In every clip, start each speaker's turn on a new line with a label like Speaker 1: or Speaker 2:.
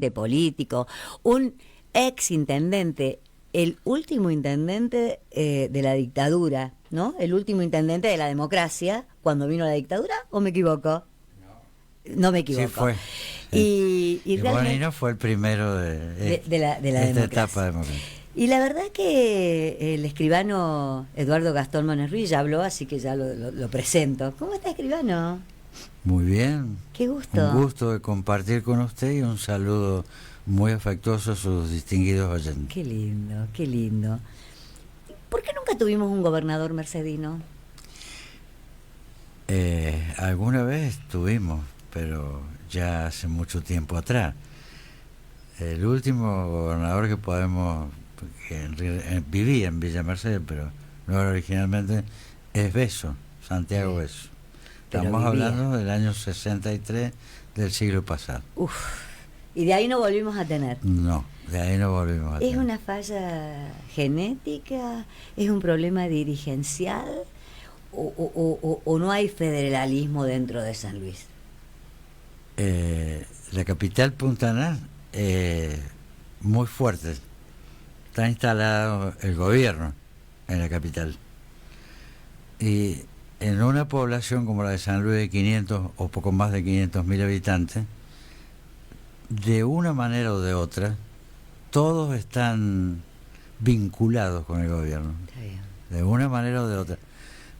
Speaker 1: político, un ex intendente, el último intendente de la dictadura, ¿no? El último intendente de la democracia cuando vino la dictadura, ¿o me equivoco? No me equivoco.
Speaker 2: Sí fue.
Speaker 1: Y realmente,
Speaker 2: Bonino fue el primero
Speaker 1: de la
Speaker 2: esta
Speaker 1: democracia.
Speaker 2: etapa democrática.
Speaker 1: Y la verdad que el escribano Eduardo Gastón Mones Ruiz ya habló, así que ya lo presento. ¿Cómo está, escribano?
Speaker 2: Muy bien.
Speaker 1: Qué gusto.
Speaker 2: Un gusto de compartir con usted y un saludo muy afectuoso a sus distinguidos oyentes.
Speaker 1: Qué lindo, qué lindo. ¿Por qué nunca tuvimos un gobernador mercedino?
Speaker 2: Alguna vez tuvimos, pero ya hace mucho tiempo atrás. El último gobernador que vivía en Villa Mercedes, pero no era originalmente, es Besso, Santiago Besso. Estamos hablando del año 63 del siglo pasado.
Speaker 1: Uf, y de ahí no volvimos a tener.
Speaker 2: No, de ahí no volvimos a tener.
Speaker 1: ¿Es una falla genética? ¿Es un problema dirigencial? ¿O no hay federalismo dentro de San Luis?
Speaker 2: La capital puntaná, muy fuerte. Está instalado el gobierno en la capital. Y en una población como la de San Luis de 500 o poco más de 500.000 habitantes, de una manera o de otra, todos están vinculados con el gobierno.
Speaker 1: Está bien.
Speaker 2: De una manera o de otra.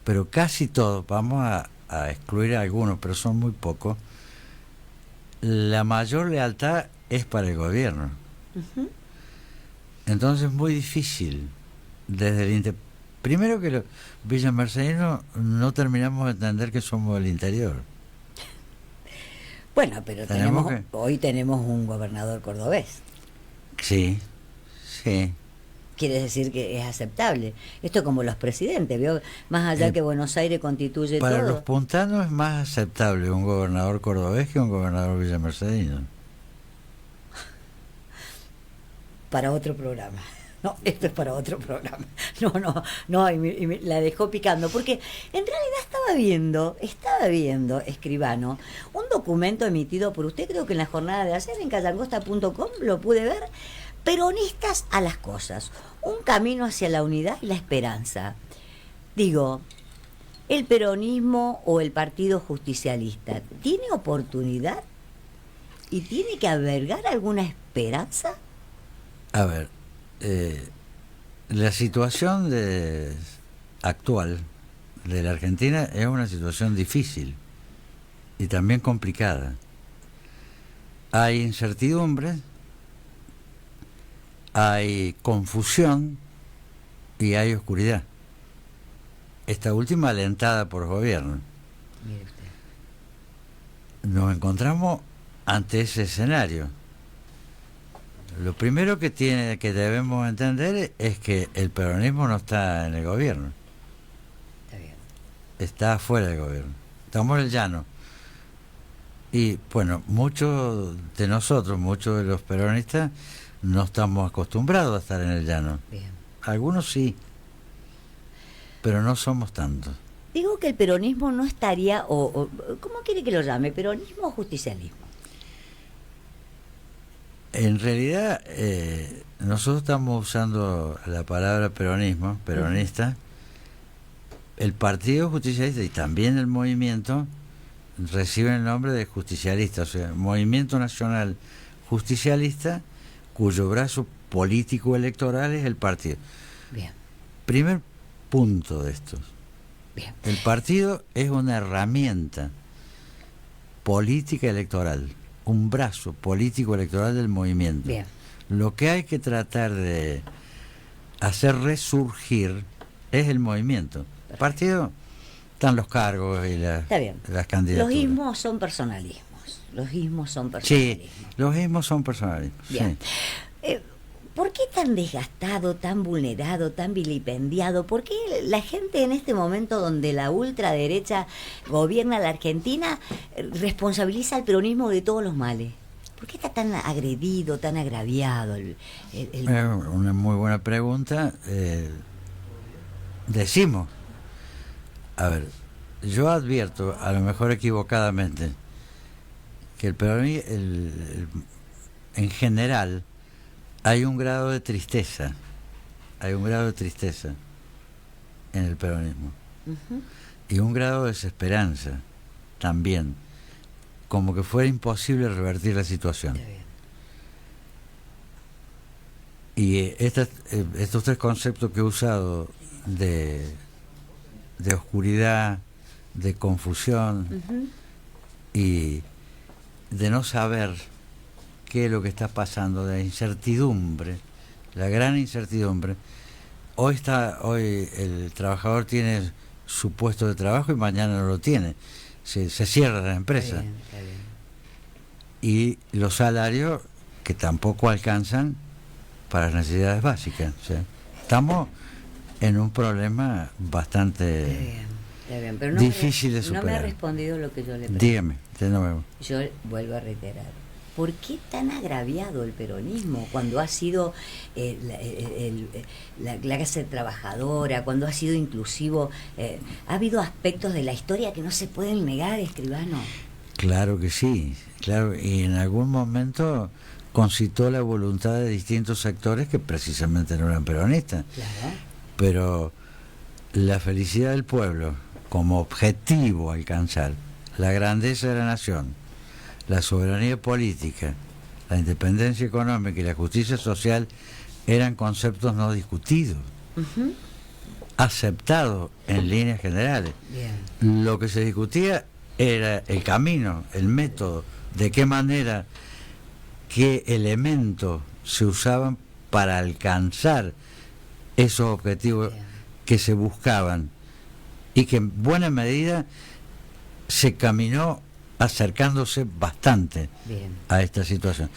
Speaker 2: Pero casi todos, vamos a excluir a algunos, pero son muy pocos, la mayor lealtad es para el gobierno.
Speaker 1: Uh-huh.
Speaker 2: Entonces es muy difícil desde el primero que los villamercedinos no terminamos de entender que somos del interior.
Speaker 1: Bueno, pero hoy tenemos un gobernador cordobés.
Speaker 2: Sí, sí.
Speaker 1: Quiere decir que es aceptable. Esto como los presidentes, ¿vio? Más allá que Buenos Aires constituye
Speaker 2: para
Speaker 1: todo.
Speaker 2: Para los puntanos es más aceptable un gobernador cordobés que un gobernador villamercedino.
Speaker 1: Para otro programa. No, esto es para otro programa. No, y la dejó picando. Porque en realidad estaba viendo, escribano, un documento emitido por usted, creo que en la jornada de ayer en callangosta.com, lo pude ver. Peronistas a las cosas, un camino hacia la unidad y la esperanza. Digo, ¿el peronismo o el partido justicialista tiene oportunidad y tiene que albergar alguna esperanza?
Speaker 2: A ver, la situación actual de la Argentina es una situación difícil y también complicada. Hay incertidumbre, hay confusión y hay oscuridad. Esta última alentada por el gobierno.
Speaker 1: Mire usted.
Speaker 2: Nos encontramos ante ese escenario. Lo primero que debemos entender es que el peronismo no está en el gobierno.
Speaker 1: Está bien.
Speaker 2: Está afuera del gobierno. Estamos en el llano. Y bueno, muchos de nosotros, muchos de los peronistas, no estamos acostumbrados a estar en el llano.
Speaker 1: Bien.
Speaker 2: Algunos sí, pero no somos tantos.
Speaker 1: Digo que el peronismo no estaría, ¿cómo quiere que lo llame? ¿Peronismo o justicialismo?
Speaker 2: En realidad, nosotros estamos usando la palabra peronismo, peronista. Uh-huh. El Partido Justicialista y también el movimiento reciben el nombre de justicialista, o sea, Movimiento Nacional Justicialista, cuyo brazo político electoral es el partido.
Speaker 1: Bien.
Speaker 2: Primer punto de estos.
Speaker 1: Bien.
Speaker 2: El partido es una herramienta política electoral, un brazo político electoral del movimiento.
Speaker 1: Bien.
Speaker 2: Lo que hay que tratar de hacer resurgir es el movimiento. El partido están los cargos y las candidaturas.
Speaker 1: Los ismos son personalismos.
Speaker 2: Sí, los ismos son personalismos.
Speaker 1: Bien.
Speaker 2: Sí.
Speaker 1: ¿Por qué tan desgastado, tan vulnerado, tan vilipendiado? ¿Por qué la gente en este momento donde la ultraderecha gobierna la Argentina responsabiliza al peronismo de todos los males? ¿Por qué está tan agredido, tan agraviado?
Speaker 2: Una muy buena pregunta. Decimos, a ver, yo advierto, a lo mejor equivocadamente, que en general, hay un grado de tristeza, en el peronismo, y un grado de desesperanza también, como que fuera imposible revertir la situación. Y estos tres conceptos que he usado de oscuridad, de confusión y de no saber qué es lo que está pasando, de incertidumbre, la gran incertidumbre. Hoy el trabajador tiene su puesto de trabajo y mañana no lo tiene. Se cierra la empresa.
Speaker 1: Está bien.
Speaker 2: Y los salarios que tampoco alcanzan para las necesidades básicas. O sea, estamos en un problema bastante
Speaker 1: Está bien, pero
Speaker 2: difícil de superar.
Speaker 1: No me ha respondido lo que yo le pregunté.
Speaker 2: Dígame, de nuevo.
Speaker 1: Yo vuelvo a reiterar. ¿Por qué tan agraviado el peronismo cuando ha sido la clase trabajadora, cuando ha sido inclusivo? ¿Ha habido aspectos de la historia que no se pueden negar, escribano?
Speaker 2: Claro que sí, claro, y en algún momento concitó la voluntad de distintos sectores que precisamente no eran peronistas.
Speaker 1: Claro.
Speaker 2: Pero la felicidad del pueblo como objetivo a alcanzar, la grandeza de la nación, la soberanía política, la independencia económica y la justicia social eran conceptos no discutidos, aceptados en líneas generales.
Speaker 1: Bien.
Speaker 2: Lo que se discutía era el camino, el método, de qué manera, qué elementos se usaban para alcanzar esos objetivos que se buscaban y que en buena medida se caminó acercándose bastante a esta situación.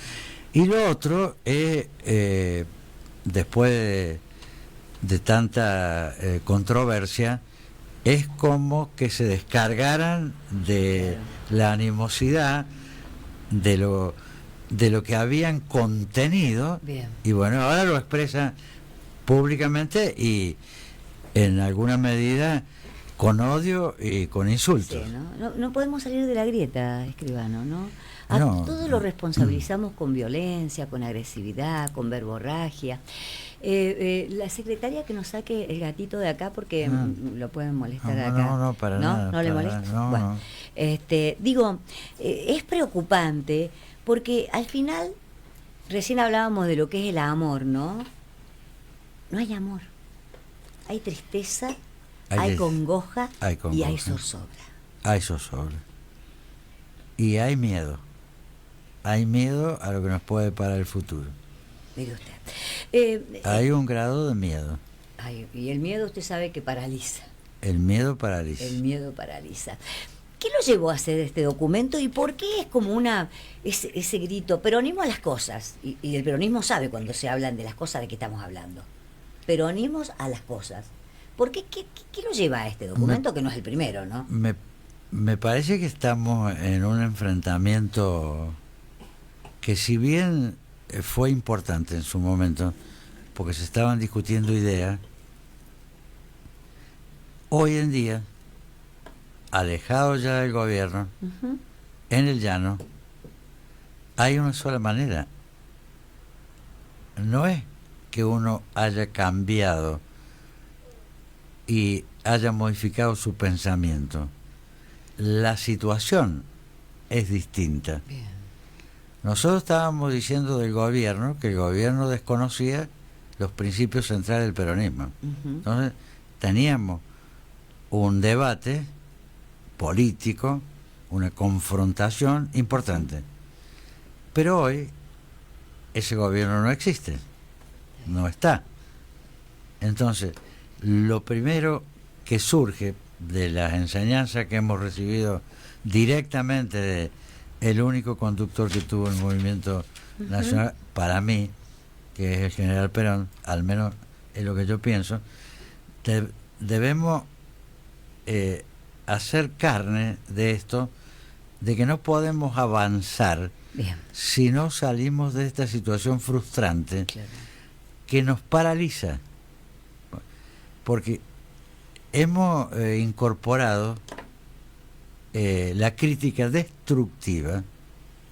Speaker 2: Y lo otro es, después de tanta controversia, es como que se descargaran de la animosidad de lo que habían contenido.
Speaker 1: Bien.
Speaker 2: Y bueno, ahora lo expresan públicamente y en alguna medida con odio y con insultos.
Speaker 1: Sí, no podemos salir de la grieta, escribano, ¿no? A
Speaker 2: No,
Speaker 1: todos lo responsabilizamos con violencia, con agresividad, con verborragia. La secretaria que nos saque el gatito de acá porque lo pueden molestar acá.
Speaker 2: No, para nada.
Speaker 1: ¿No le molesta?
Speaker 2: No,
Speaker 1: bueno, digo, es preocupante porque al final, recién hablábamos de lo que es el amor, ¿no? No hay amor. Hay tristeza, hay congoja y hay zozobra.
Speaker 2: Hay zozobra. Y hay miedo. Hay miedo a lo que nos puede parar el futuro.
Speaker 1: Mire usted.
Speaker 2: Hay un grado de miedo.
Speaker 1: Y el miedo usted sabe que paraliza.
Speaker 2: El miedo paraliza.
Speaker 1: El miedo paraliza. ¿Qué lo llevó a hacer este documento y por qué es como ese grito, peronismo a las cosas? Y el peronismo sabe cuando se hablan de las cosas de que estamos hablando. Peronismos a las cosas. ¿Por qué? ¿Qué lo lleva a este documento que no es el primero, no?
Speaker 2: Me parece que estamos en un enfrentamiento que si bien fue importante en su momento, porque se estaban discutiendo ideas, hoy en día, alejado ya del gobierno, en el llano, hay una sola manera. No es que uno haya cambiado y haya modificado su pensamiento. La situación es distinta.
Speaker 1: Bien.
Speaker 2: Nosotros estábamos diciendo del gobierno que el gobierno desconocía los principios centrales del peronismo. Entonces teníamos un debate político, una confrontación importante. Pero hoy ese gobierno no existe, no está. Entonces, lo primero que surge de las enseñanzas que hemos recibido directamente de el único conductor que tuvo el movimiento nacional, para mí, que es el general Perón, al menos es lo que yo pienso, debemos hacer carne de esto, de que no podemos avanzar si no salimos de esta situación frustrante que nos paraliza. Porque hemos incorporado la crítica destructiva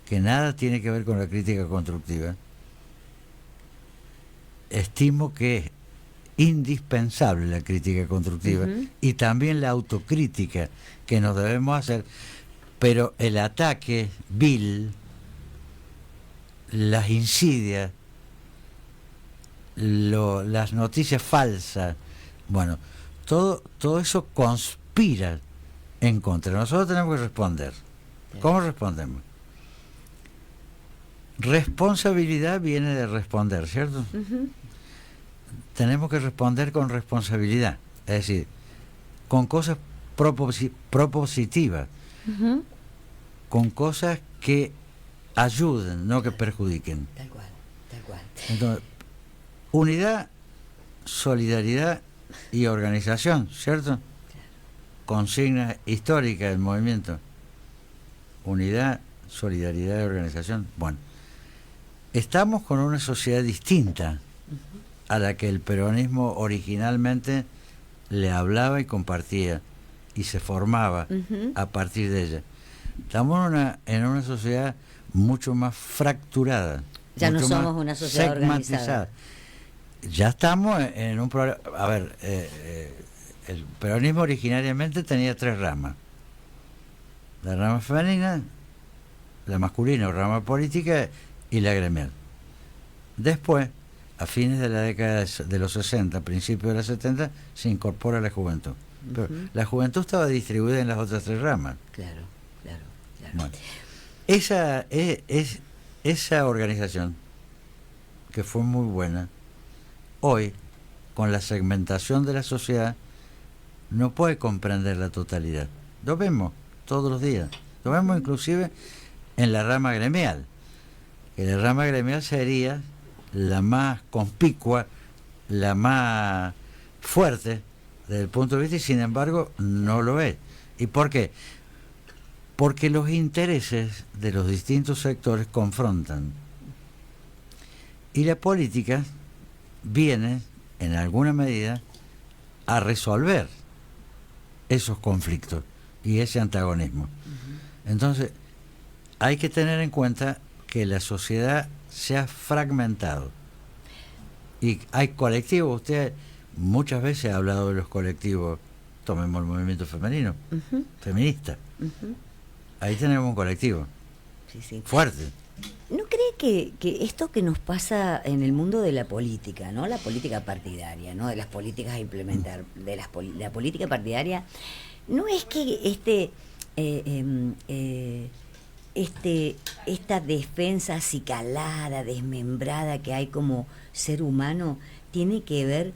Speaker 2: que nada tiene que ver con la crítica constructiva, estimo que es indispensable la crítica constructiva y también la autocrítica que nos debemos hacer, pero el ataque vil, las insidias, las noticias falsas, bueno, todo eso conspira en contra. Nosotros tenemos que responder. ¿Cómo respondemos? Responsabilidad viene de responder, ¿cierto? Tenemos que responder con responsabilidad, es decir, con cosas propositivas, con cosas que ayuden, no que perjudiquen.
Speaker 1: Tal cual, tal cual.
Speaker 2: Entonces, unidad, solidaridad y organización, ¿cierto? Claro. Consigna histórica del movimiento. Unidad, solidaridad y organización. Bueno, estamos con una sociedad distinta a la que el peronismo originalmente le hablaba y compartía y se formaba a partir de ella. Estamos en una sociedad mucho más fracturada.
Speaker 1: Ya no somos una sociedad organizada.
Speaker 2: Ya estamos en un problema. A ver, el peronismo originariamente tenía 3 ramas: la rama femenina, la masculina o rama política y la gremial. Después, a fines de la década de los 60, principios de los 70, se incorpora la juventud. Pero la juventud estaba distribuida en las otras 3 ramas.
Speaker 1: Claro.
Speaker 2: Bueno, esa organización, que fue muy buena, hoy, con la segmentación de la sociedad, no puede comprender la totalidad. Lo vemos todos los días. Lo vemos inclusive en la rama gremial. Que la rama gremial sería la más conspicua, la más fuerte desde el punto de vista, y sin embargo no lo es. ¿Y por qué? Porque los intereses de los distintos sectores confrontan. Y la política viene, en alguna medida, a resolver esos conflictos y ese antagonismo. Entonces, hay que tener en cuenta que la sociedad se ha fragmentado. Y hay colectivos, usted muchas veces ha hablado de los colectivos, tomemos el movimiento femenino, feminista. Ahí tenemos un colectivo fuerte.
Speaker 1: ¿No cree que esto que nos pasa en el mundo de la política, ¿no? La política partidaria, ¿no? De las políticas a implementar, de la política partidaria, no es que esta defensa acicalada, desmembrada que hay como ser humano, tiene que ver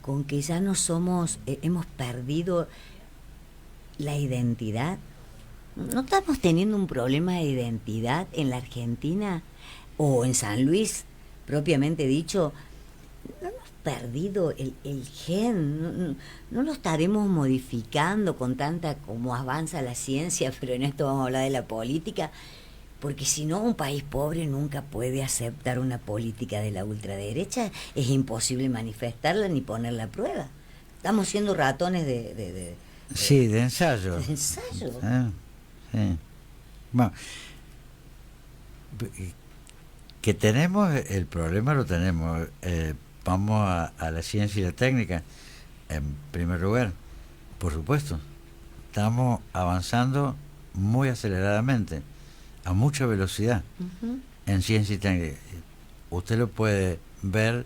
Speaker 1: con que ya no somos, hemos perdido la identidad? ¿No estamos teniendo un problema de identidad en la Argentina o en San Luis, propiamente dicho? ¿No hemos perdido el gen? ¿No lo estaremos modificando con tanta como avanza la ciencia? Pero en esto vamos a hablar de la política, porque si no, un país pobre nunca puede aceptar una política de la ultraderecha. Es imposible manifestarla ni ponerla a prueba. Estamos siendo ratones de
Speaker 2: ensayo.
Speaker 1: De ensayo.
Speaker 2: Sí. Bueno, que tenemos el problema, lo tenemos. Vamos a la ciencia y la técnica, en primer lugar, por supuesto. Estamos avanzando muy aceleradamente, a mucha velocidad, en ciencia y técnica. Usted lo puede ver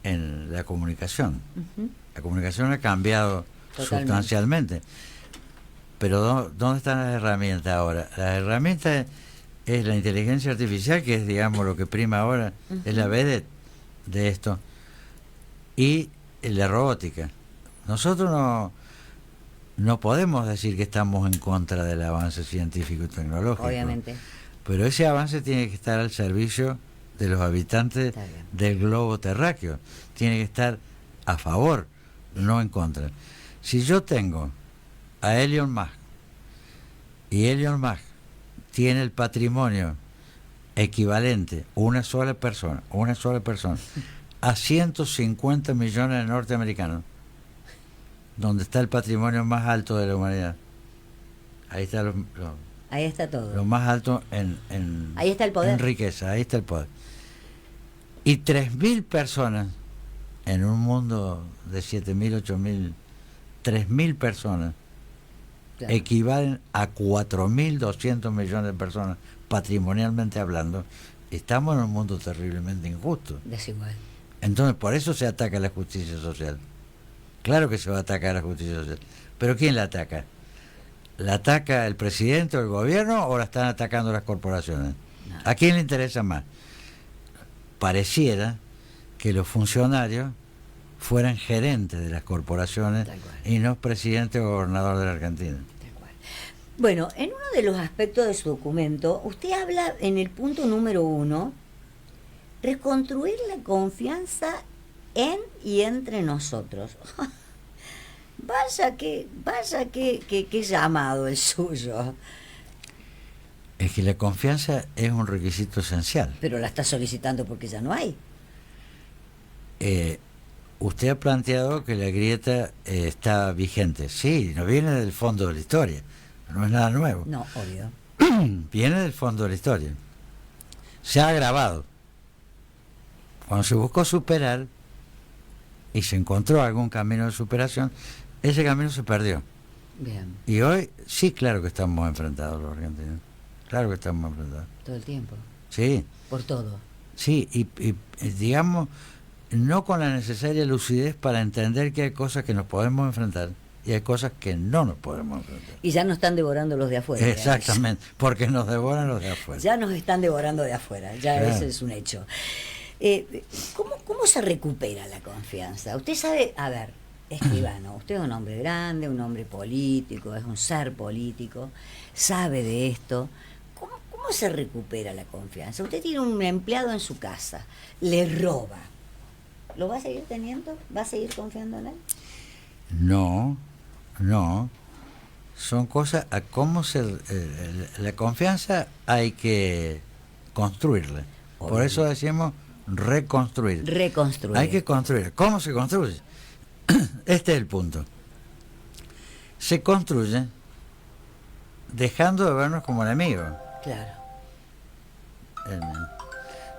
Speaker 2: en la comunicación. La comunicación ha cambiado sustancialmente. Pero ¿dónde están las herramientas ahora? Las herramientas es la inteligencia artificial, que es, digamos, lo que prima ahora, es la vedette de esto, y la robótica. Nosotros no podemos decir que estamos en contra del avance científico y tecnológico.
Speaker 1: Obviamente.
Speaker 2: Pero ese avance tiene que estar al servicio de los habitantes del globo terráqueo. Tiene que estar a favor, no en contra. Si yo tengo a Elon Musk y Elon Musk tiene el patrimonio equivalente, una sola persona, a 150 millones de norteamericanos, donde está el patrimonio más alto de la humanidad. Ahí están
Speaker 1: Ahí está todo.
Speaker 2: Lo más alto
Speaker 1: Ahí está el poder.
Speaker 2: en riqueza, ahí está el poder. Y 3.000 personas en un mundo de 7.000, 8.000, 3.000 personas
Speaker 1: Claro.
Speaker 2: equivalen a 4.200 millones de personas, patrimonialmente hablando. Estamos en un mundo terriblemente injusto.
Speaker 1: Desigual.
Speaker 2: Entonces, por eso se ataca la justicia social. Claro que se va a atacar la justicia social. Pero ¿quién la ataca? ¿La ataca el presidente o el gobierno o la están atacando las corporaciones?
Speaker 1: No.
Speaker 2: ¿A quién le interesa más? Pareciera que los funcionarios fueran gerentes de las corporaciones
Speaker 1: Tal cual.
Speaker 2: y no presidente o gobernador de la Argentina.
Speaker 1: Tal cual. Bueno, en uno de los aspectos de su documento, usted habla en el punto número 1, reconstruir la confianza en y entre nosotros. Vaya que llamado el suyo.
Speaker 2: Es que la confianza es un requisito esencial.
Speaker 1: Pero la está solicitando porque ya no hay.
Speaker 2: Usted ha planteado que la grieta está vigente. Sí, no viene del fondo de la historia. No es nada nuevo.
Speaker 1: No, obvio.
Speaker 2: Viene del fondo de la historia. Se ha agravado. Cuando se buscó superar y se encontró algún camino de superación, ese camino se perdió.
Speaker 1: Bien,
Speaker 2: Y hoy sí, claro que estamos enfrentados los argentinos. Claro que estamos enfrentados.
Speaker 1: todo el tiempo.
Speaker 2: Sí,
Speaker 1: Por todo.
Speaker 2: sí, y digamos, no con la necesaria lucidez para entender que hay cosas que nos podemos enfrentar y hay cosas que no nos podemos enfrentar.
Speaker 1: Y ya nos están devorando los de afuera.
Speaker 2: Exactamente, porque nos devoran los de afuera.
Speaker 1: Ya nos están devorando de afuera, ya
Speaker 2: Claro.
Speaker 1: ese es un hecho. ¿Cómo se recupera la confianza? Usted sabe, a ver, escribano, usted es un hombre grande, un hombre político, es un ser político, sabe de esto. ¿Cómo se recupera la confianza? Usted tiene un empleado en su casa, le roba. ¿Lo va a seguir teniendo? ¿Va a seguir confiando en él?
Speaker 2: No, no. Son cosas a cómo se... la confianza hay que construirla. Por
Speaker 1: Obvio.
Speaker 2: eso decimos reconstruir.
Speaker 1: Reconstruir.
Speaker 2: Hay que construir. ¿Cómo se construye? Este es el punto. Se construye dejando de vernos como enemigos.
Speaker 1: Claro.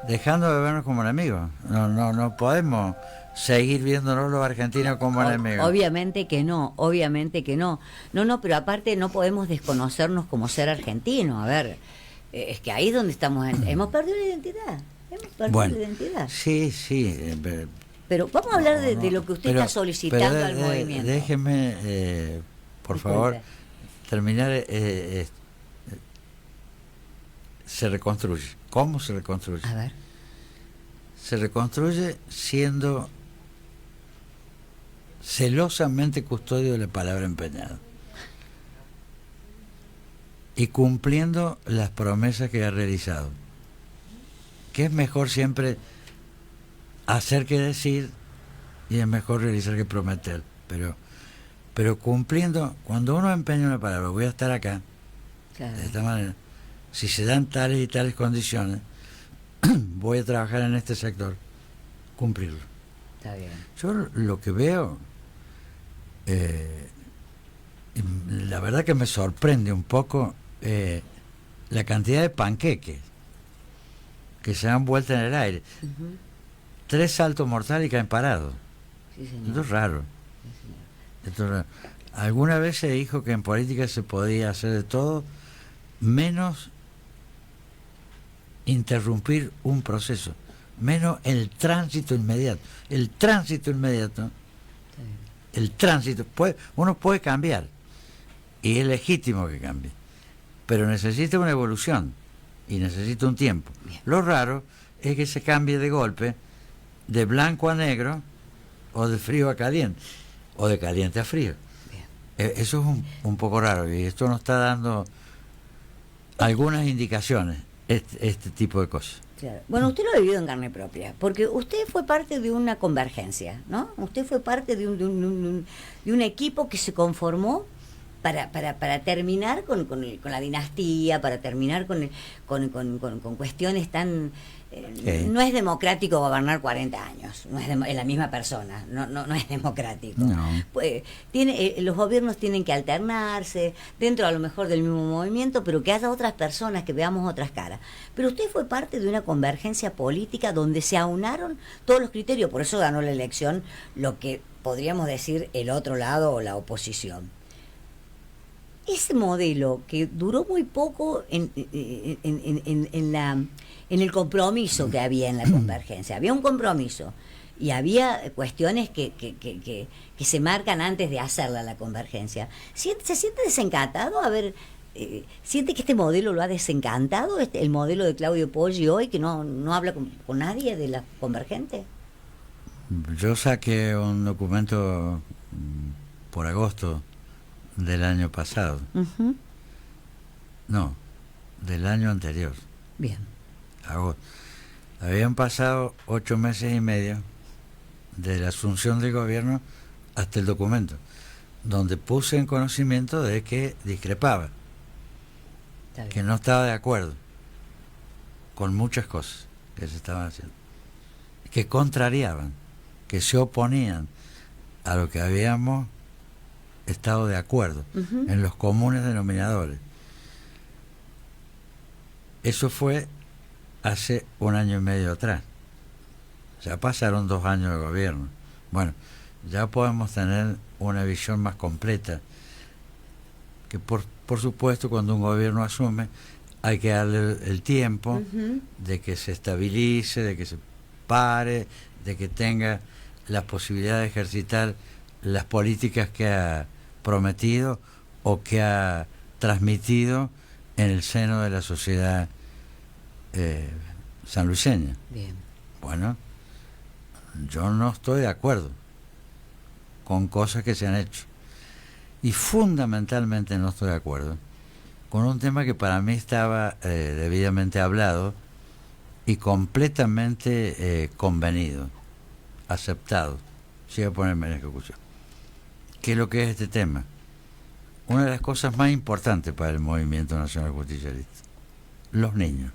Speaker 2: Dejando de vernos como enemigos. No podemos seguir viéndonos los argentinos como enemigos.
Speaker 1: Obviamente que no, obviamente que no. No, pero aparte no podemos desconocernos como ser argentino. A ver, es que ahí es donde estamos. Hemos perdido la identidad. Hemos perdido
Speaker 2: Bueno,
Speaker 1: la identidad.
Speaker 2: sí.
Speaker 1: Pero vamos a hablar de
Speaker 2: No,
Speaker 1: lo que usted
Speaker 2: pero-
Speaker 1: está solicitando
Speaker 2: pero
Speaker 1: al movimiento.
Speaker 2: Déjeme, por
Speaker 1: Disculpe.
Speaker 2: favor, terminar. Se reconstruye. ¿Cómo se reconstruye?
Speaker 1: A ver,
Speaker 2: Se reconstruye siendo celosamente custodio de la palabra empeñada y cumpliendo las promesas que ha realizado, que es mejor siempre hacer que decir y es mejor realizar que prometer, pero cumpliendo. Cuando uno empeña una palabra, voy a estar acá
Speaker 1: claro.
Speaker 2: de esta manera, si se dan tales y tales condiciones, voy a trabajar en este sector, cumplirlo.
Speaker 1: Está bien.
Speaker 2: Yo lo que veo, la verdad que me sorprende un poco la cantidad de panqueques que se dan vuelta en el aire.
Speaker 1: Ujú.
Speaker 2: 3 saltos mortales y caen parados.
Speaker 1: Sí, señor.
Speaker 2: Esto es raro.
Speaker 1: Sí, señor.
Speaker 2: Esto es raro. Alguna vez se dijo que en política se podía hacer de todo, menos interrumpir un proceso, menos el tránsito inmediato. El tránsito inmediato,
Speaker 1: Está bien.
Speaker 2: el tránsito, uno puede cambiar, y es legítimo que cambie, pero necesita una evolución y necesita un tiempo.
Speaker 1: Bien.
Speaker 2: Lo raro es que se cambie de golpe, de blanco a negro, o de frío a caliente, o de caliente a frío.
Speaker 1: Bien.
Speaker 2: Eso es un poco raro, y esto nos está dando algunas indicaciones, este tipo de cosas.
Speaker 1: Claro. Bueno, usted lo ha vivido en carne propia, porque usted fue parte de una convergencia, ¿no? Usted fue parte de un equipo que se conformó para terminar con la dinastía, para terminar con cuestiones tan no es democrático gobernar 40 años, no es la misma persona, no es democrático.
Speaker 2: No.
Speaker 1: Pues, los gobiernos tienen que alternarse dentro a lo mejor del mismo movimiento, pero que haya otras personas, que veamos otras caras. Pero usted fue parte de una convergencia política donde se aunaron todos los criterios, por eso ganó la elección lo que podríamos decir el otro lado o la oposición. Ese modelo que duró muy poco en el compromiso que había en la convergencia. Había un compromiso y había cuestiones que se marcan antes de hacerla la convergencia. ¿Se siente desencantado? A ver, ¿siente que este modelo lo ha desencantado, el modelo de Claudio Poggi hoy, que no habla con nadie de la convergente?
Speaker 2: Yo saqué un documento por agosto del año pasado.
Speaker 1: Uh-huh.
Speaker 2: No, del año anterior.
Speaker 1: Bien.
Speaker 2: Agosto. Habían pasado 8 meses y medio de la asunción del gobierno hasta el documento, donde puse en conocimiento de que discrepaba, que no estaba de acuerdo con muchas cosas que se estaban haciendo, que contrariaban, que se oponían a lo que habíamos estado de acuerdo, uh-huh, en los comunes denominadores. Eso fue hace 1 año y medio atrás. Ya pasaron 2 años de gobierno. Bueno, ya podemos tener una visión más completa, que por supuesto cuando un gobierno asume hay que darle el tiempo, uh-huh, de que se estabilice, de que se pare, de que tenga la posibilidad de ejercitar las políticas que ha prometido o que ha transmitido en el seno de la sociedad sanluiseña.
Speaker 1: Bien.
Speaker 2: Bueno, yo no estoy de acuerdo con cosas que se han hecho, y fundamentalmente no estoy de acuerdo con un tema que para mí estaba debidamente hablado y completamente convenido, aceptado, si voy a ponerme en ejecución. ¿Qué es lo que es este tema? Una de las cosas más importantes para el Movimiento Nacional Justicialista: los niños.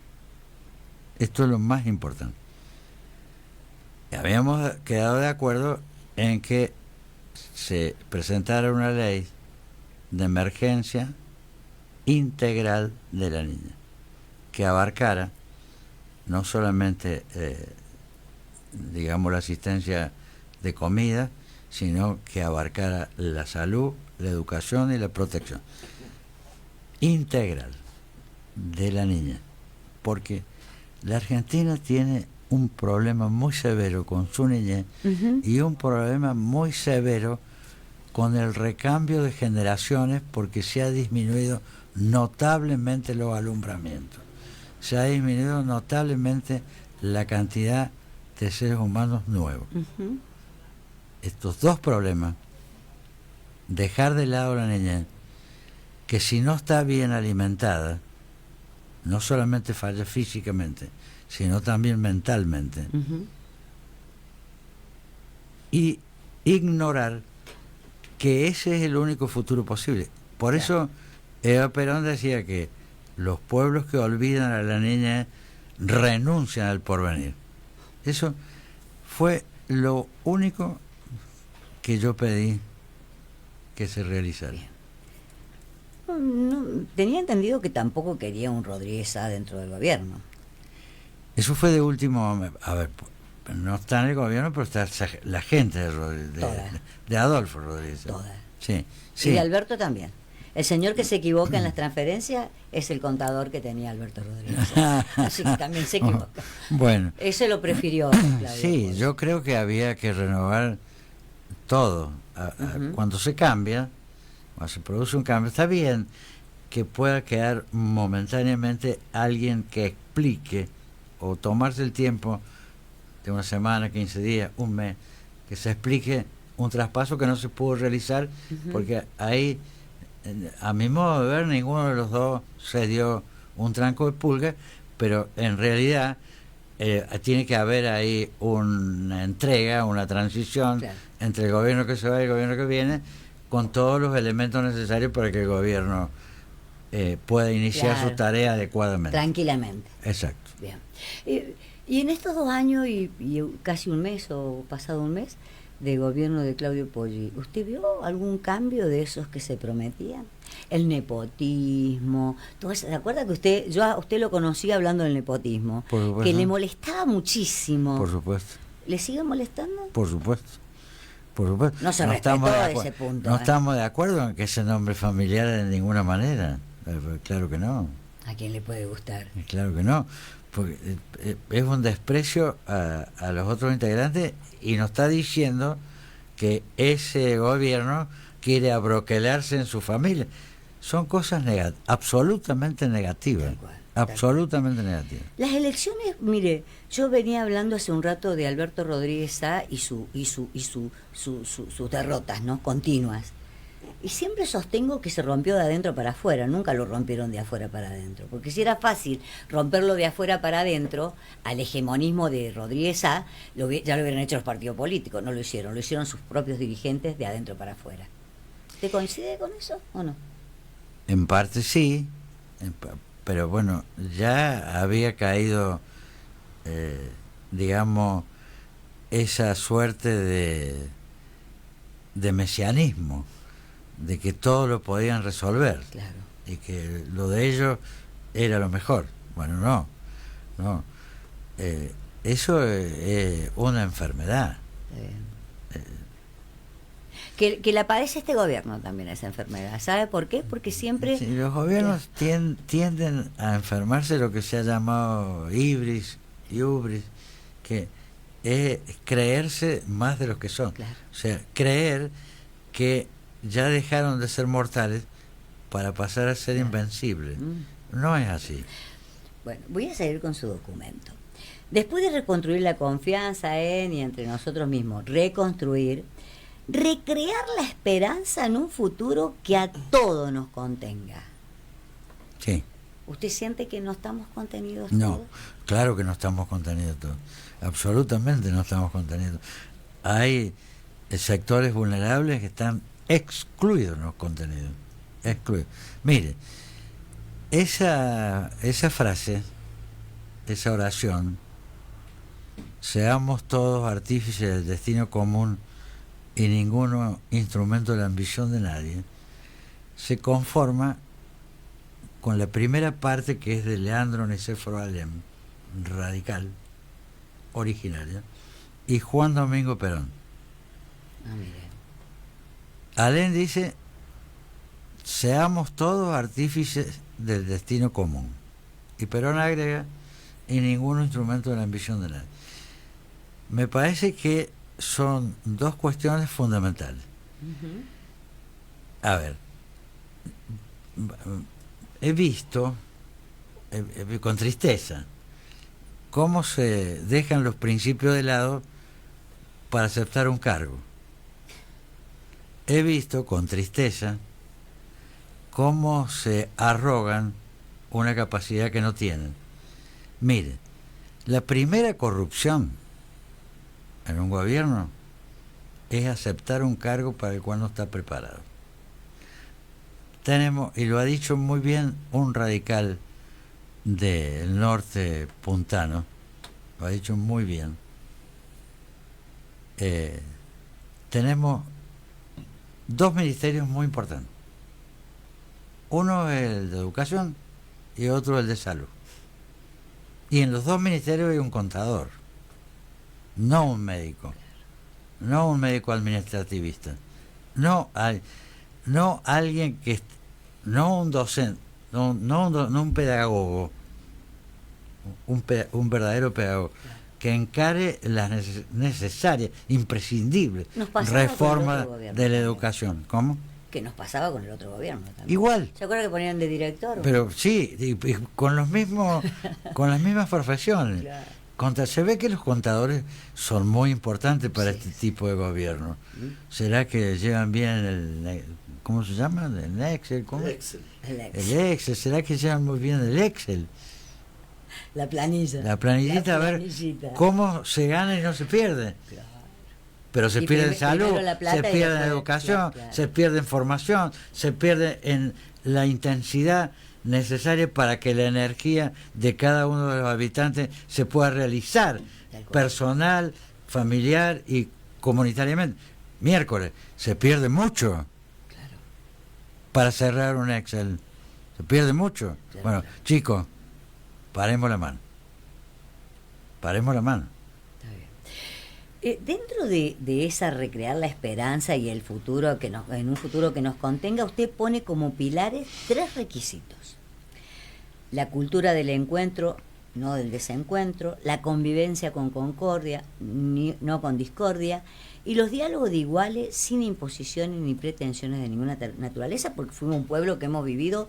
Speaker 2: Esto es lo más importante. Habíamos quedado de acuerdo en que se presentara una ley de emergencia integral de la niña, que abarcara no solamente digamos la asistencia de comida, sino que abarcara la salud, la educación y la protección integral de la niña, porque la Argentina tiene un problema muy severo con su niñez, uh-huh, y un problema muy severo con el recambio de generaciones, porque se ha disminuido notablemente los alumbramientos, se ha disminuido notablemente la cantidad de seres humanos nuevos. Uh-huh. Estos dos problemas, dejar de lado la niñez, que si no está bien alimentada, no solamente falla físicamente, sino también mentalmente, uh-huh, y ignorar que ese es el único futuro posible. Por eso Eva Perón decía que los pueblos que olvidan a la niña renuncian al porvenir. Eso fue lo único que yo pedí que se realizara.
Speaker 1: No, tenía entendido que tampoco quería un Rodríguez Sá dentro del gobierno.
Speaker 2: Eso fue de último. A ver, no está en el gobierno, pero está la gente de Adolfo Rodríguez Sá.
Speaker 1: Toda.
Speaker 2: Sí, sí.
Speaker 1: Y de Alberto también. El señor que se equivoca en las transferencias es el contador que tenía Alberto Rodríguez Sá. Así que también se equivoca.
Speaker 2: Bueno.
Speaker 1: Ese lo prefirió Claudio.
Speaker 2: Sí, yo creo que había que renovar todo. Uh-huh. Cuando se cambia, cuando se produce un cambio, está bien que pueda quedar momentáneamente alguien que explique, o tomarse el tiempo de una semana, 15 días, un mes, que se explique un traspaso que no se pudo realizar, uh-huh, porque ahí, a mi modo de ver, ninguno de los dos se dio un tranco de pulga, pero en realidad tiene que haber ahí una entrega, una transición, claro, entre el gobierno que se va y el gobierno que viene, con todos los elementos necesarios para que el gobierno pueda iniciar, claro, su tarea adecuadamente.
Speaker 1: Tranquilamente.
Speaker 2: Exacto.
Speaker 1: Bien. Y en estos 2 años y casi un mes o pasado un mes de gobierno de Claudio Poggi, ¿usted vio algún cambio de esos que se prometían? El nepotismo, todo eso. ¿Se acuerda que yo a usted lo conocía hablando del nepotismo?
Speaker 2: Por supuesto.
Speaker 1: Que le molestaba muchísimo.
Speaker 2: Por supuesto.
Speaker 1: ¿Le sigue molestando?
Speaker 2: Por supuesto. Por supuesto.
Speaker 1: No se respetó ese punto.
Speaker 2: No estamos de acuerdo en que ese nombre familiar de ninguna manera. Claro que no.
Speaker 1: ¿A quién le puede gustar?
Speaker 2: Claro que no. Porque es un desprecio a los otros integrantes y nos está diciendo que ese gobierno quiere abroquelarse en su familia. Son cosas absolutamente negativas.
Speaker 1: Tal cual.
Speaker 2: Absolutamente negativas.
Speaker 1: Las elecciones, mire, yo venía hablando hace un rato de Alberto Rodríguez Sá y sus derrotas, ¿no? Continuas. Y siempre sostengo que se rompió de adentro para afuera, nunca lo rompieron de afuera para adentro. Porque si era fácil romperlo de afuera para adentro, al hegemonismo de Rodríguez Sá, ya lo hubieran hecho los partidos políticos, no lo hicieron sus propios dirigentes de adentro para afuera. ¿Te coincide con eso o no?
Speaker 2: En parte sí, pero bueno, ya había caído, digamos, esa suerte de mesianismo, de que todo lo podían resolver.
Speaker 1: Claro.
Speaker 2: Y que lo de ellos era lo mejor. Bueno, no. Eso es una enfermedad.
Speaker 1: Que la padece este gobierno también, esa enfermedad. ¿Sabe por qué? Porque siempre...
Speaker 2: Sí, los gobiernos tienden a enfermarse lo que se ha llamado ibris, que es creerse más de lo que son.
Speaker 1: Claro.
Speaker 2: O sea, creer que ya dejaron de ser mortales para pasar a ser invencibles. No es así.
Speaker 1: Bueno, voy a seguir con su documento. Después de reconstruir la confianza en y entre nosotros mismos, recrear la esperanza en un futuro que a todos nos contenga.
Speaker 2: Sí.
Speaker 1: ¿Usted siente que no estamos contenidos
Speaker 2: No,
Speaker 1: todos?
Speaker 2: claro que no estamos contenidos todos. Absolutamente no estamos contenidos. Hay sectores vulnerables que están excluidos en los contenidos. Excluidos. Mire, esa frase, esa oración, seamos todos artífices del destino común y ninguno instrumento de la ambición de nadie, se conforma con la primera parte, que es de Leandro Nicéforo Alem, radical, originaria, y Juan Domingo Perón.
Speaker 1: Mire.
Speaker 2: Alem dice: seamos todos artífices del destino común. Y Perón agrega: y ningún instrumento de la ambición de nadie. Me parece que son dos cuestiones fundamentales. A ver, he visto con tristeza cómo se dejan los principios de lado para aceptar un cargo. He visto con tristeza cómo se arrogan una capacidad que no tienen. Mire, la primera corrupción en un gobierno es aceptar un cargo para el cual no está preparado. Tenemos, y lo ha dicho muy bien un radical del norte puntano, lo ha dicho muy bien, tenemos dos ministerios muy importantes. Uno es el de educación y otro el de salud. Y en los dos ministerios hay un contador, no un médico, no un médico administrativista, no alguien que, no un docente, no un pedagogo, un verdadero pedagogo que encare las necesarias, imprescindibles reformas de la educación. ¿Cómo?
Speaker 1: Que nos pasaba con el otro gobierno también.
Speaker 2: Igual.
Speaker 1: ¿Se acuerda que ponían de director?
Speaker 2: Pero sí, y con los mismos, con las mismas profesiones. Claro. Se ve que los contadores son muy importantes para este tipo de gobierno. ¿Será que llevan bien ¿cómo se llama? ¿El Excel? ¿Cómo? El Excel. ¿Será que llevan muy bien el Excel?
Speaker 1: La planilla.
Speaker 2: La planillita, a ver cómo se gana y no se pierde. Claro. Pero se pierde en salud, se pierde en educación, se pierde en formación, se pierde en la intensidad necesarias para que la energía de cada uno de los habitantes se pueda realizar personal, familiar y comunitariamente. Miércoles, se pierde mucho.
Speaker 1: Claro.
Speaker 2: Para cerrar un Excel. Se pierde mucho.
Speaker 1: Claro,
Speaker 2: Bueno,
Speaker 1: claro.
Speaker 2: chicos, paremos la mano. Paremos la mano.
Speaker 1: Está bien. Dentro de esa recrear la esperanza y el futuro en un futuro que nos contenga, usted pone como pilares 3 requisitos: la cultura del encuentro, no del desencuentro; la convivencia con concordia, no con discordia; y los diálogos de iguales sin imposiciones ni pretensiones de ninguna naturaleza, porque fuimos un pueblo que hemos vivido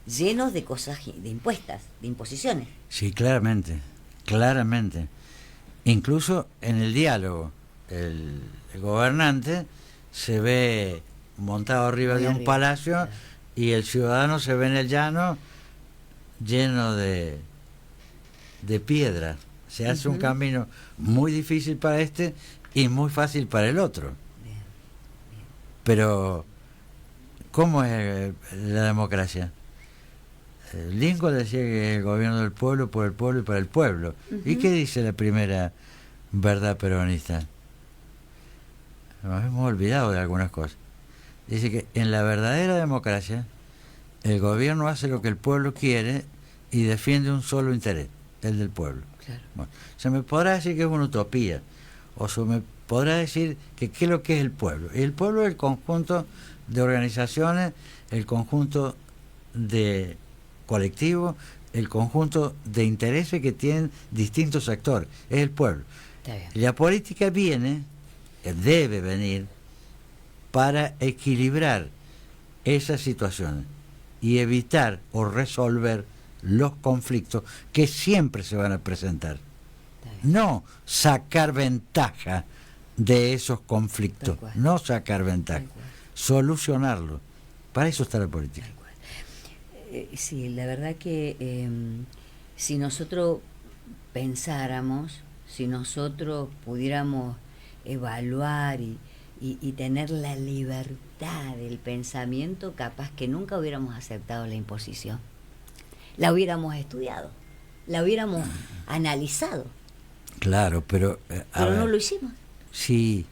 Speaker 1: llenos de cosas de impuestas, de imposiciones.
Speaker 2: Sí, claramente, claramente. Incluso en el diálogo, el gobernante se ve montado arriba
Speaker 1: Muy
Speaker 2: de un
Speaker 1: arriba,
Speaker 2: palacio,
Speaker 1: claro.
Speaker 2: y el ciudadano se ve en el llano lleno de piedra. Se hace un camino muy difícil para este y muy fácil para el otro.
Speaker 1: Bien.
Speaker 2: Pero, ¿cómo es la democracia? Lincoln decía que el gobierno del pueblo, por el pueblo y para el pueblo. ¿Y qué dice la primera verdad peronista? Nos hemos olvidado de algunas cosas. Dice que en la verdadera democracia el gobierno hace lo que el pueblo quiere y defiende un solo interés, el del pueblo.
Speaker 1: Claro.
Speaker 2: Bueno, se me podrá decir que es una utopía, o se me podrá decir que qué es lo que es el pueblo. Y el pueblo es el conjunto de organizaciones, el conjunto de colectivos, el conjunto de intereses que tienen distintos sectores. Es el pueblo.
Speaker 1: Está bien.
Speaker 2: La política viene, debe venir, para equilibrar esas situaciones y evitar o resolver los conflictos que siempre se van a presentar.
Speaker 1: Está bien.
Speaker 2: No sacar ventaja de esos conflictos,
Speaker 1: Tal cual.
Speaker 2: no sacar ventaja,
Speaker 1: Tal cual.
Speaker 2: solucionarlo. Para eso está la política.
Speaker 1: Tal cual. Sí, la verdad que si nosotros pensáramos, si nosotros pudiéramos evaluar y tener la libertad del pensamiento, capaz que nunca hubiéramos aceptado la imposición. La hubiéramos estudiado, la hubiéramos analizado,
Speaker 2: Claro, pero
Speaker 1: pero no lo hicimos.
Speaker 2: sí,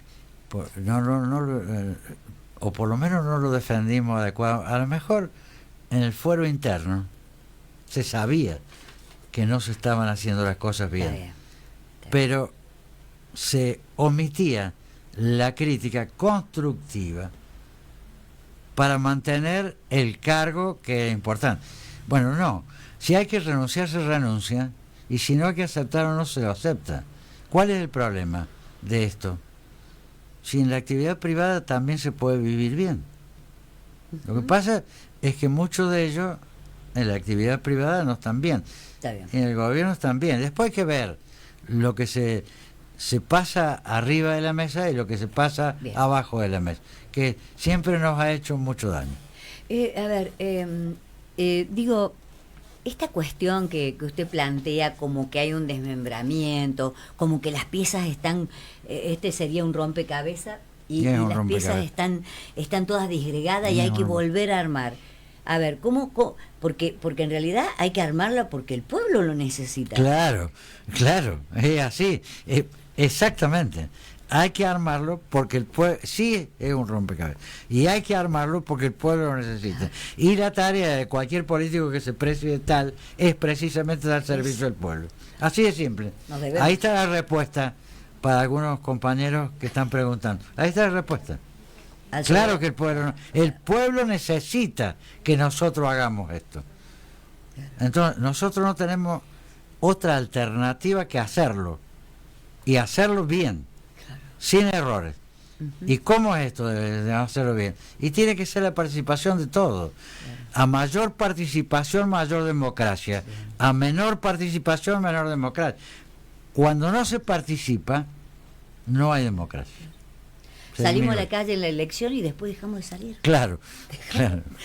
Speaker 2: o por lo menos no lo defendimos adecuado. A lo mejor en el fuero interno se sabía que no se estaban haciendo las cosas bien,
Speaker 1: Está bien.
Speaker 2: pero se omitía la crítica constructiva para mantener el cargo que es importante. Bueno, no, si hay que renunciar, se renuncia, y si no hay que aceptar o no se lo acepta. ¿Cuál es el problema de esto? Si en la actividad privada también se puede vivir bien. Lo que pasa es que muchos de ellos en la actividad privada no están bien.
Speaker 1: Está bien.
Speaker 2: En el gobierno están bien. Después hay que ver lo que se pasa arriba de la mesa y lo que se pasa
Speaker 1: Bien.
Speaker 2: abajo de la mesa, que siempre nos ha hecho mucho daño.
Speaker 1: A ver, digo, esta cuestión que usted plantea como que hay un desmembramiento, como que las piezas están, este sería un rompecabezas y
Speaker 2: Es un
Speaker 1: las piezas
Speaker 2: rompecabezas.
Speaker 1: están todas disgregadas y
Speaker 2: Es
Speaker 1: hay que
Speaker 2: un-
Speaker 1: volver a armar. A ver, porque en realidad hay que armarla porque el pueblo lo necesita.
Speaker 2: Claro, es así, exactamente. Hay que armarlo porque el pueblo, sí es un rompecabezas, y hay que armarlo porque el pueblo lo necesita. Y la tarea de cualquier político que se precie tal es precisamente dar servicio al pueblo. Así de simple.
Speaker 1: Nos debemos.
Speaker 2: Ahí está la respuesta para algunos compañeros que están preguntando. Ahí está la respuesta. Claro que el pueblo necesita que nosotros hagamos esto. Entonces, nosotros no tenemos otra alternativa que hacerlo, y hacerlo bien, sin errores. ¿Y cómo es esto de hacerlo bien? Y tiene que ser la participación de todos. A mayor participación, mayor democracia. A menor participación, menor democracia. Cuando no se participa, no hay democracia.
Speaker 1: Salimos a la
Speaker 2: minutos.
Speaker 1: calle en la elección y después dejamos de salir.
Speaker 2: Claro,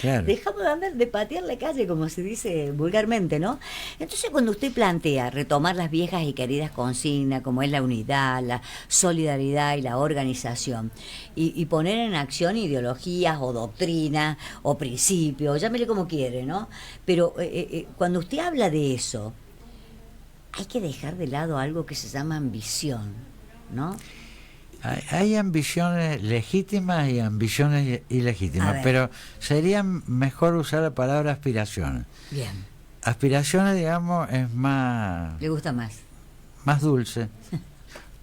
Speaker 2: claro.
Speaker 1: Dejamos de andar, de patear la calle, como se dice vulgarmente, ¿no? Entonces, cuando usted plantea retomar las viejas y queridas consignas, como es la unidad, la solidaridad y la organización, y poner en acción ideologías o doctrinas o principios, llámele como quiere, ¿no? Pero cuando usted habla de eso, hay que dejar de lado algo que se llama ambición, ¿no?
Speaker 2: Hay ambiciones legítimas y ambiciones
Speaker 1: A
Speaker 2: ilegítimas,
Speaker 1: ver.
Speaker 2: pero sería mejor usar la palabra aspiraciones.
Speaker 1: Bien,
Speaker 2: Aspiraciones, digamos, es más
Speaker 1: le gusta más.
Speaker 2: dulce.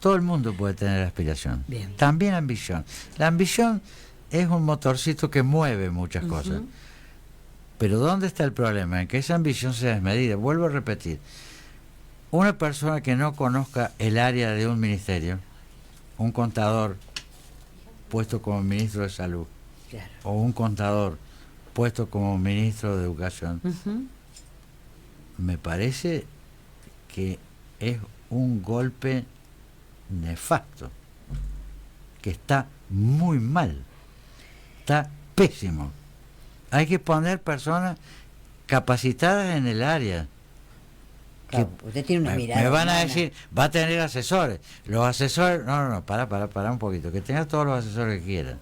Speaker 2: Todo el mundo puede tener aspiración.
Speaker 1: Bien.
Speaker 2: También ambición. La ambición es un motorcito que mueve muchas
Speaker 1: Ujú.
Speaker 2: cosas. Pero ¿dónde está el problema? En que esa ambición sea desmedida. Vuelvo a repetir. Una persona que no conozca el área de un ministerio, un contador puesto como ministro de Salud,
Speaker 1: Claro.
Speaker 2: o un contador puesto como ministro de Educación,
Speaker 1: Ujú.
Speaker 2: me parece que es un golpe nefasto, que está muy mal, está pésimo. Hay que poner personas capacitadas en el área.
Speaker 1: Claro, usted tiene una mirada.
Speaker 2: Me van a
Speaker 1: humana.
Speaker 2: decir, va a tener asesores. Los asesores, no, para un poquito, que tenga todos los asesores que quieran.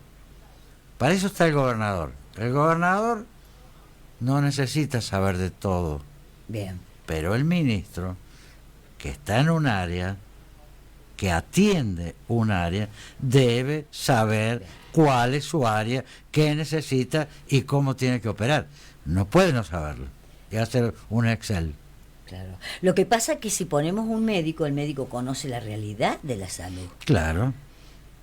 Speaker 2: Para eso está el gobernador. El gobernador no necesita saber de todo,
Speaker 1: Bien,
Speaker 2: pero el ministro, que está en un área, que atiende un área, debe saber cuál es su área, qué necesita y cómo tiene que operar. No puede no saberlo y hacer un Excel.
Speaker 1: claro. Lo que pasa es que si ponemos un médico, el médico conoce la realidad de la salud.
Speaker 2: Claro.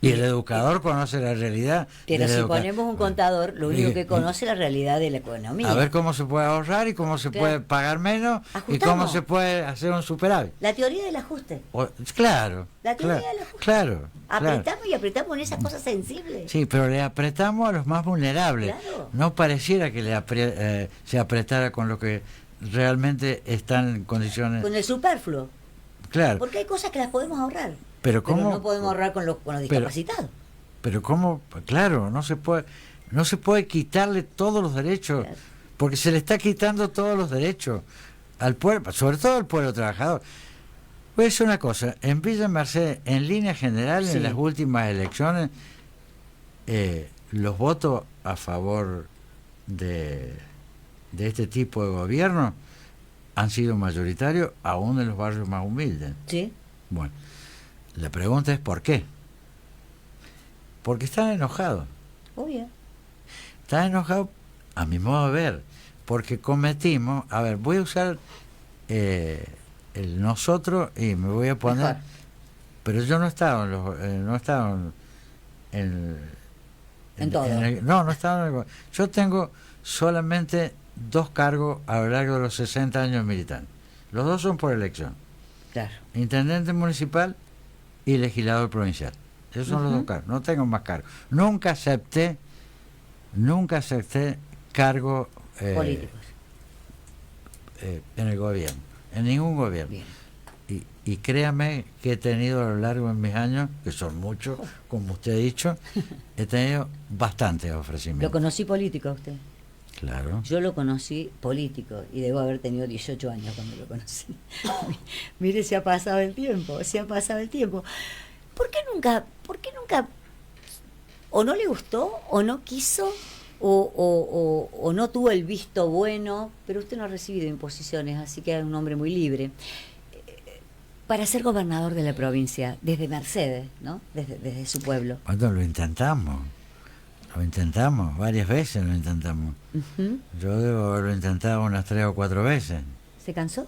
Speaker 2: Y el educador conoce la realidad.
Speaker 1: Pero
Speaker 2: del
Speaker 1: si
Speaker 2: educa-
Speaker 1: ponemos un contador, lo único
Speaker 2: Y-
Speaker 1: que conoce es la realidad de la economía.
Speaker 2: A ver cómo se puede ahorrar y cómo se
Speaker 1: Claro.
Speaker 2: puede pagar menos y
Speaker 1: Ajustamos.
Speaker 2: cómo se puede hacer un superávit.
Speaker 1: La teoría del ajuste.
Speaker 2: Claro.
Speaker 1: La teoría
Speaker 2: claro,
Speaker 1: del ajuste.
Speaker 2: claro, claro.
Speaker 1: Apretamos y apretamos en esas cosas sensibles.
Speaker 2: Sí, pero le apretamos a los más vulnerables.
Speaker 1: Claro.
Speaker 2: No pareciera que se apretara con los que realmente están en condiciones.
Speaker 1: Con el superfluo.
Speaker 2: Claro.
Speaker 1: Porque hay cosas que las podemos ahorrar.
Speaker 2: Pero ¿cómo?
Speaker 1: no podemos ahorrar con los discapacitados.
Speaker 2: Pero cómo, claro, no se puede quitarle todos los derechos,
Speaker 1: Claro.
Speaker 2: porque se le está quitando todos los derechos al pueblo, sobre todo al pueblo trabajador. Voy a decir una cosa, en Villa Mercedes, en línea general,
Speaker 1: Sí.
Speaker 2: en las últimas elecciones, los votos a favor de este tipo de gobierno han sido mayoritarios, aún en los barrios más humildes.
Speaker 1: Sí.
Speaker 2: Bueno, la pregunta es ¿por qué? Porque están enojados.
Speaker 1: Obvio.
Speaker 2: Están enojados, a mi modo de ver, porque cometimos, a ver, voy a usar el nosotros y me voy a poner,
Speaker 1: Mejor.
Speaker 2: pero yo no estaba no estaba
Speaker 1: En todo.
Speaker 2: no estaba en yo tengo solamente 2 cargos a lo largo de los 60 años militares. Los 2 son por elección.
Speaker 1: Claro.
Speaker 2: Intendente municipal y legislador provincial. Esos son los
Speaker 1: Ujú.
Speaker 2: 2 cargos. No tengo más cargos. Nunca acepté cargo
Speaker 1: Políticos.
Speaker 2: en el gobierno, en ningún gobierno.
Speaker 1: Bien.
Speaker 2: Y créame que he tenido a lo largo de mis años, que son muchos, como usted ha dicho, he tenido bastantes
Speaker 1: Lo
Speaker 2: ofrecimientos.
Speaker 1: conocí político a usted.
Speaker 2: Claro.
Speaker 1: Yo lo conocí político y debo haber tenido 18 años cuando lo conocí. Mire, se ha pasado el tiempo, se ha pasado el tiempo. ¿Por qué nunca o no le gustó o no quiso o no tuvo el visto bueno? Pero usted no ha recibido imposiciones, así que es un hombre muy libre. Para ser gobernador de la provincia, desde Mercedes, ¿no? Desde su pueblo.
Speaker 2: Cuando lo intentamos, varias veces lo intentamos.
Speaker 1: Ujú.
Speaker 2: Yo debo haberlo intentado unas 3 o 4 veces.
Speaker 1: ¿Se cansó?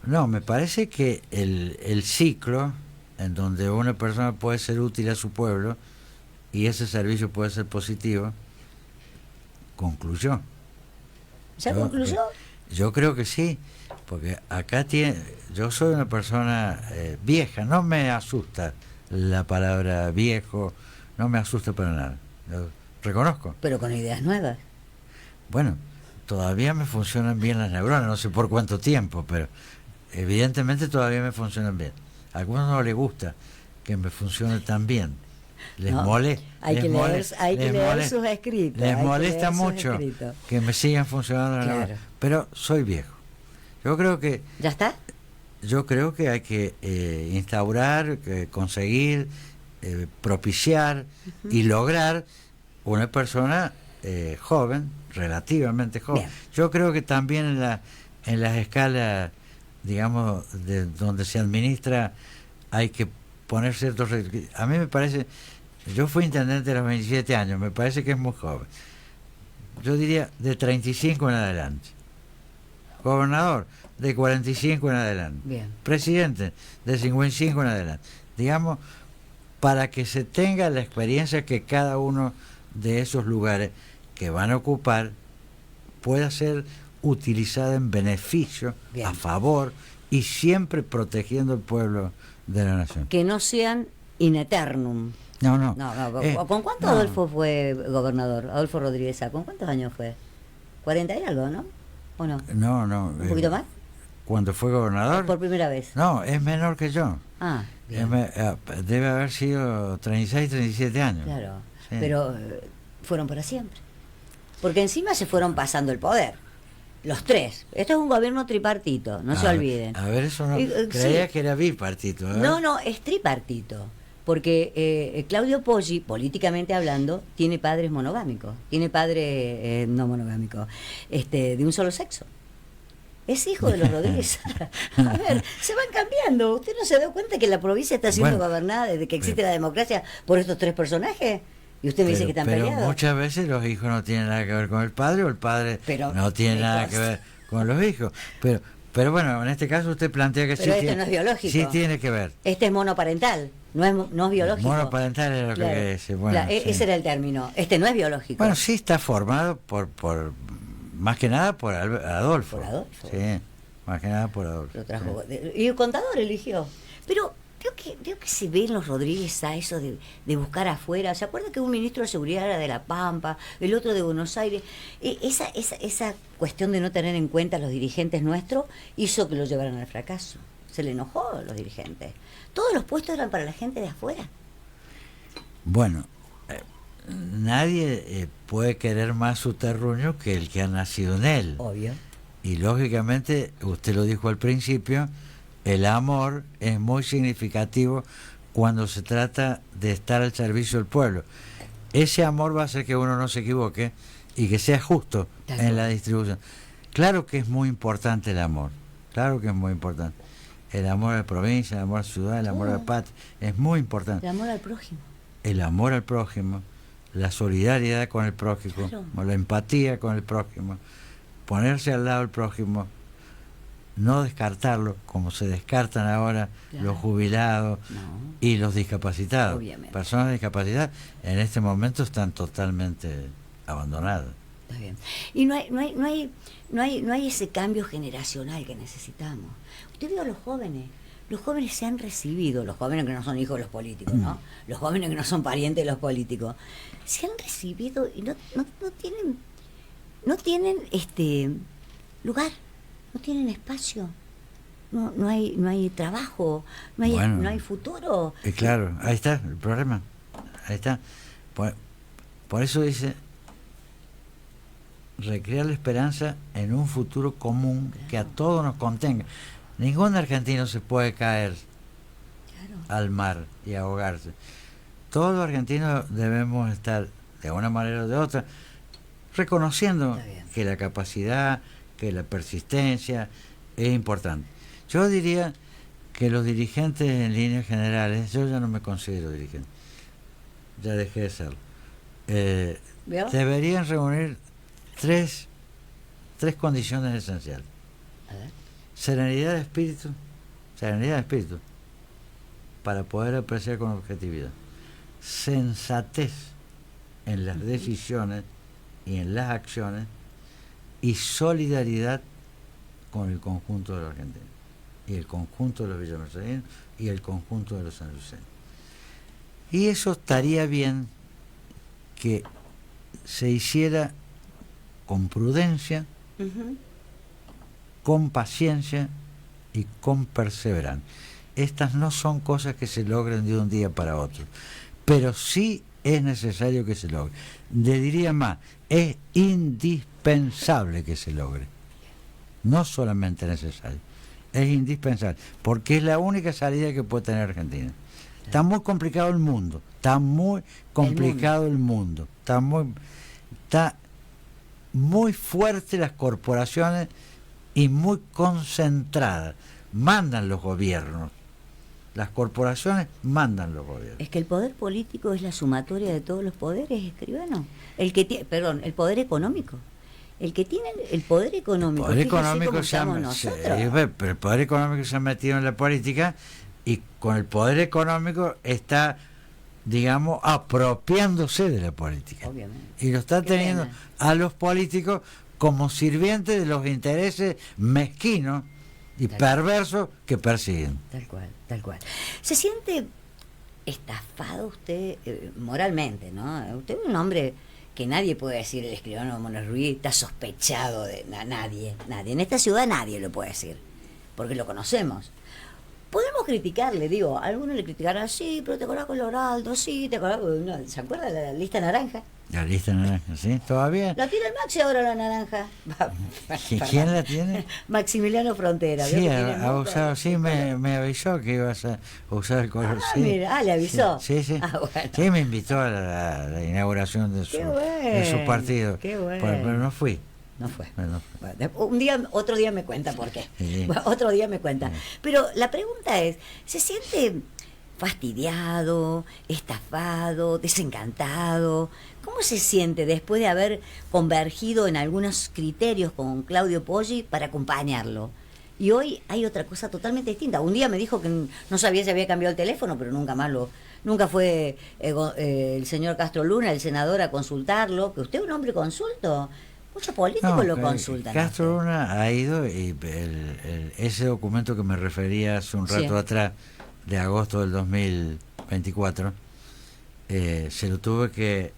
Speaker 2: No, me parece que el ciclo en donde una persona puede ser útil a su pueblo y ese servicio puede ser positivo, concluyó.
Speaker 1: ¿Ya concluyó?
Speaker 2: Yo creo que sí, porque acá yo soy una persona vieja, no me asusta la palabra viejo, no me asusta para nada, lo reconozco.
Speaker 1: Pero con ideas nuevas.
Speaker 2: Bueno, todavía me funcionan bien las neuronas, no sé por cuánto tiempo, pero evidentemente todavía me funcionan bien. A algunos no les gusta que me funcione tan bien. les
Speaker 1: ¿no?
Speaker 2: molesta.
Speaker 1: Hay que leer sus escritos.
Speaker 2: Les molesta mucho que me sigan funcionando.
Speaker 1: Claro.
Speaker 2: Pero soy viejo. Yo creo que...
Speaker 1: ¿Ya está?
Speaker 2: Yo creo que hay que instaurar, conseguir, propiciar y lograr una persona joven, relativamente joven.
Speaker 1: Bien.
Speaker 2: Yo creo que también en las escalas, digamos, de donde se administra, hay que poner ciertos requisitos. A mí me parece, yo fui intendente a los 27 años, me parece que es muy joven. Yo diría de 35 en adelante. Gobernador, de 45 en adelante.
Speaker 1: Bien.
Speaker 2: Presidente, de 55 en adelante. Digamos, para que se tenga la experiencia que cada uno de esos lugares que van a ocupar pueda ser utilizada en beneficio,
Speaker 1: Bien.
Speaker 2: a favor y siempre protegiendo el pueblo de la nación.
Speaker 1: Que no sean in eternum.
Speaker 2: No.
Speaker 1: ¿Con cuánto
Speaker 2: no.
Speaker 1: Adolfo fue gobernador? Adolfo Rodríguez Sá, ¿con cuántos años fue? 40 y algo, ¿no? ¿O no?
Speaker 2: No.
Speaker 1: ¿Un poquito más?
Speaker 2: Cuando fue gobernador.
Speaker 1: Por primera vez.
Speaker 2: No, es menor que yo.
Speaker 1: Ah, bien.
Speaker 2: Debe haber sido 36, 37 años.
Speaker 1: Claro,
Speaker 2: Sí.
Speaker 1: pero fueron para siempre. Porque encima se fueron pasando el poder. Los tres. Esto es un gobierno tripartito, no se olviden.
Speaker 2: A ver, eso no. Creía
Speaker 1: Sí.
Speaker 2: que era bipartito.
Speaker 1: No, es tripartito. Porque Claudio Poggi, políticamente hablando, tiene padres monogámicos. Tiene padre no monogámico, de un solo sexo. Es hijo de los Rodríguez. A ver, se van cambiando. ¿Usted no se da cuenta que la provincia está siendo gobernada desde que existe la democracia por estos tres personajes? Y usted me dice que están
Speaker 2: pero
Speaker 1: peleados.
Speaker 2: Muchas veces los hijos no tienen nada que ver con el padre o el padre no tiene nada que ver con los hijos. Pero bueno, en este caso usted plantea que
Speaker 1: pero
Speaker 2: sí,
Speaker 1: esto no es biológico.
Speaker 2: Sí tiene que ver.
Speaker 1: Este es monoparental, no es biológico.
Speaker 2: Monoparental es lo que quiere decir. Bueno, sí.
Speaker 1: Ese era el término. Este no es biológico.
Speaker 2: Bueno, sí está formado por más que nada por Adolfo.
Speaker 1: Por Adolfo.
Speaker 2: Sí, más que nada por Adolfo.
Speaker 1: Lo trajo.
Speaker 2: Sí.
Speaker 1: Y el contador eligió. Pero veo que se ve en los Rodríguez a eso de buscar afuera. ¿Se acuerda que un ministro de seguridad era de La Pampa, el otro de Buenos Aires? Esa cuestión de no tener en cuenta a los dirigentes nuestros hizo que lo llevaran al fracaso. Se le enojó a los dirigentes. Todos los puestos eran para la gente de afuera.
Speaker 2: Bueno, nadie puede querer más su terruño que el que ha nacido en él.
Speaker 1: Obvio.
Speaker 2: Y lógicamente, usted lo dijo al principio, el amor es muy significativo cuando se trata de estar al servicio del pueblo. Ese amor va a hacer que uno no se equivoque y que sea justo en la distribución. Claro que es muy importante el amor, claro que es muy importante. El amor a la provincia, el amor a la ciudad, el amor a la patria, es muy importante.
Speaker 1: El amor al prójimo.
Speaker 2: El amor al prójimo, la solidaridad con el prójimo,
Speaker 1: Claro.
Speaker 2: la empatía con el prójimo, ponerse al lado del prójimo, no descartarlo como se descartan ahora los jubilados y los discapacitados.
Speaker 1: Obviamente.
Speaker 2: Personas discapacitadas en este momento están totalmente abandonadas.
Speaker 1: Está bien. Y no hay ese cambio generacional que necesitamos. Usted vio a los jóvenes. Los jóvenes se han recibido, los jóvenes que no son hijos de los políticos, ¿no? Los jóvenes que no son parientes de los políticos, se han recibido y no tienen lugar, no tienen espacio, no hay trabajo, no hay futuro.
Speaker 2: Claro, ahí está el problema, ahí está. Por eso dice, recrear la esperanza en un futuro común que a todos nos contenga. Ningún argentino se puede caer al mar y ahogarse. Todos los argentinos debemos estar, de una manera o de otra, reconociendo que la capacidad, que la persistencia es importante. Yo diría que los dirigentes en líneas generales, yo ya no me considero dirigente, ya dejé de serlo, deberían reunir tres condiciones esenciales.
Speaker 1: A ver.
Speaker 2: Serenidad de espíritu, para poder apreciar con objetividad. Sensatez en las decisiones y en las acciones, y solidaridad con el conjunto de los argentinos, y el conjunto de los villamercedeños, y el conjunto de los sanluceños. Y eso estaría bien que se hiciera con prudencia, con paciencia y con perseverancia. Estas no son cosas que se logran de un día para otro, pero sí es necesario que se logre. Le diría más, es indispensable que se logre, no solamente necesario, es indispensable, porque es la única salida que puede tener Argentina. Está muy complicado el mundo, está muy complicado el mundo, está muy fuerte las corporaciones y muy concentradas. Mandan los gobiernos, las corporaciones mandan los gobiernos.
Speaker 1: Es que el poder político es la sumatoria de todos los poderes, escribano. El que tiene, perdón, el poder económico. El que tiene el poder económico.
Speaker 2: El poder económico pero el poder económico se ha metido en la política y con el poder económico está, digamos, apropiándose de la política.
Speaker 1: Obviamente.
Speaker 2: Y lo está teniendo a los políticos como sirvientes de los intereses mezquinos y perversos que persiguen.
Speaker 1: Tal cual, tal cual. ¿Se siente estafado usted moralmente, no? Usted es un hombre que nadie puede decir, el escribano Mono Ruiz está sospechado de nadie. En esta ciudad nadie lo puede decir, porque lo conocemos. Podemos criticarle, digo, algunos le criticarán, sí, pero te acordás con Loraldo, sí, te acordás, no, ¿se acuerda de la lista naranja?
Speaker 2: La lista naranja, ¿sí? ¿Todavía?
Speaker 1: La tiene el Maxi ahora, la naranja.
Speaker 2: ¿Quién la tiene?
Speaker 1: Maximiliano Frontera.
Speaker 2: Sí, ha usado, sí, me avisó que ibas a usar el color, sí.
Speaker 1: Mira, le avisó.
Speaker 2: Sí.
Speaker 1: Bueno.
Speaker 2: Sí, me invitó a la inauguración de su partido.
Speaker 1: Qué bueno.
Speaker 2: Pero no fui.
Speaker 1: No fue.
Speaker 2: Bueno,
Speaker 1: Otro día me cuenta por qué.
Speaker 2: Sí.
Speaker 1: Otro día me cuenta. Pero la pregunta es, ¿se siente fastidiado, estafado, desencantado? ¿Cómo se siente después de haber convergido en algunos criterios con Claudio Poggi para acompañarlo? Y hoy hay otra cosa totalmente distinta. Un día me dijo que no sabía si había cambiado el teléfono, pero nunca fue el señor Castro Luna, el senador, a consultarlo. Que usted es un hombre consulto. Muchos políticos lo consultan.
Speaker 2: Castro Luna ha ido y ese documento que me refería hace un rato atrás, de agosto del 2024, se lo tuve que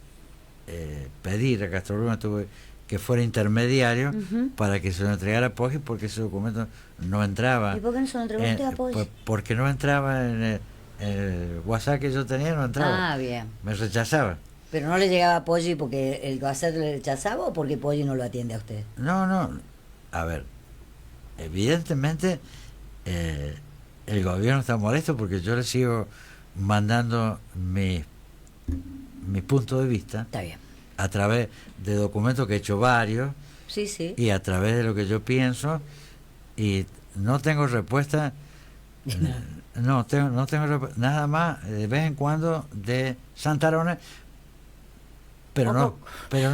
Speaker 2: pedir a Castro Luna, tuve que fuera intermediario para que se lo entregara a Poggi, porque ese documento no entraba.
Speaker 1: ¿Y por qué no se lo entregó usted a Poggi?
Speaker 2: Porque no entraba en el WhatsApp que yo tenía, no entraba.
Speaker 1: Ah, bien.
Speaker 2: Me rechazaba.
Speaker 1: ¿Pero no le llegaba a Poggi porque el WhatsApp le rechazaba o porque Poggi no lo atiende a usted?
Speaker 2: No. A ver, evidentemente el gobierno está molesto porque yo le sigo mandando mi punto de vista.
Speaker 1: Está bien.
Speaker 2: A través de documentos que he hecho varios.
Speaker 1: Sí.
Speaker 2: Y a través de lo que yo pienso, y no tengo respuesta. No tengo respuesta, nada más de vez en cuando de Santarone, pero no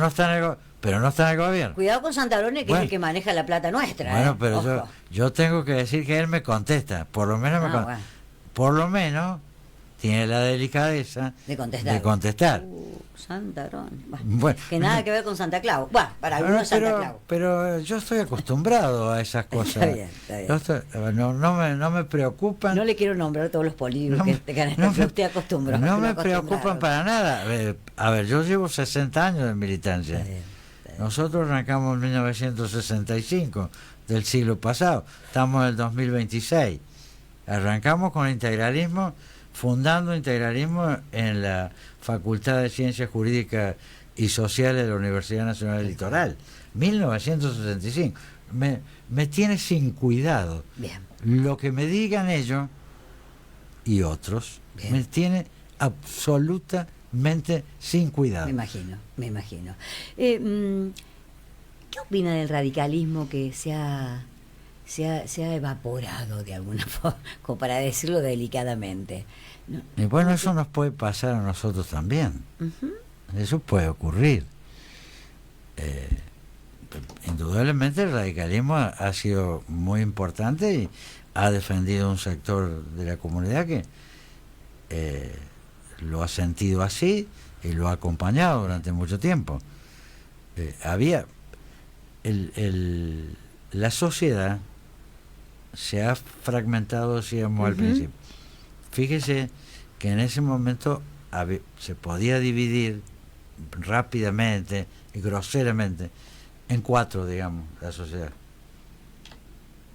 Speaker 2: está en el gobierno.
Speaker 1: Cuidado con Santarone, que es el que maneja la plata nuestra.
Speaker 2: Bueno, pero yo tengo que decir que él me contesta, por lo menos por lo menos tiene la delicadeza
Speaker 1: de contestar. Santarone. Bueno, que nada que ver con Santa Claus. Bueno, para algunos Santa Claus.
Speaker 2: Pero yo estoy acostumbrado a esas cosas.
Speaker 1: Está bien.
Speaker 2: No me preocupan.
Speaker 1: No le quiero nombrar todos los políticos que usted acostumbra.
Speaker 2: No me preocupan para nada. A ver, yo llevo 60 años de militancia. Está bien. Nosotros arrancamos en 1965 del siglo pasado. Estamos en el 2026. Arrancamos con el integralismo, fundando integralismo en la Facultad de Ciencias Jurídicas y Sociales de la Universidad Nacional del Litoral, 1965. Me tiene sin cuidado.
Speaker 1: Bien.
Speaker 2: Lo que me digan ellos y otros, me tiene absolutamente sin cuidado.
Speaker 1: Me imagino. ¿Qué opina del radicalismo que se ha evaporado de alguna forma, como para decirlo delicadamente?
Speaker 2: Y bueno, eso nos puede pasar a nosotros también. Eso puede ocurrir. Indudablemente el radicalismo ha sido muy importante y ha defendido un sector de la comunidad que lo ha sentido así y lo ha acompañado durante mucho tiempo. La sociedad se ha fragmentado, decíamos al principio. Fíjese que en ese momento se podía dividir rápidamente y groseramente en 4, digamos, la sociedad.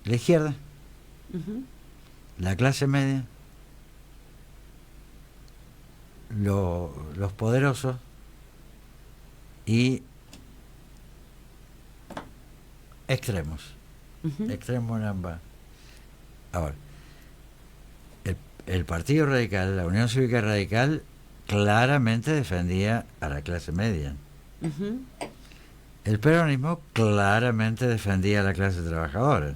Speaker 2: La izquierda, la clase media, los poderosos y extremos. Extremos en ambas. Ahora, el Partido Radical, la Unión Cívica Radical, claramente defendía a la clase media. El peronismo claramente defendía a la clase trabajadora.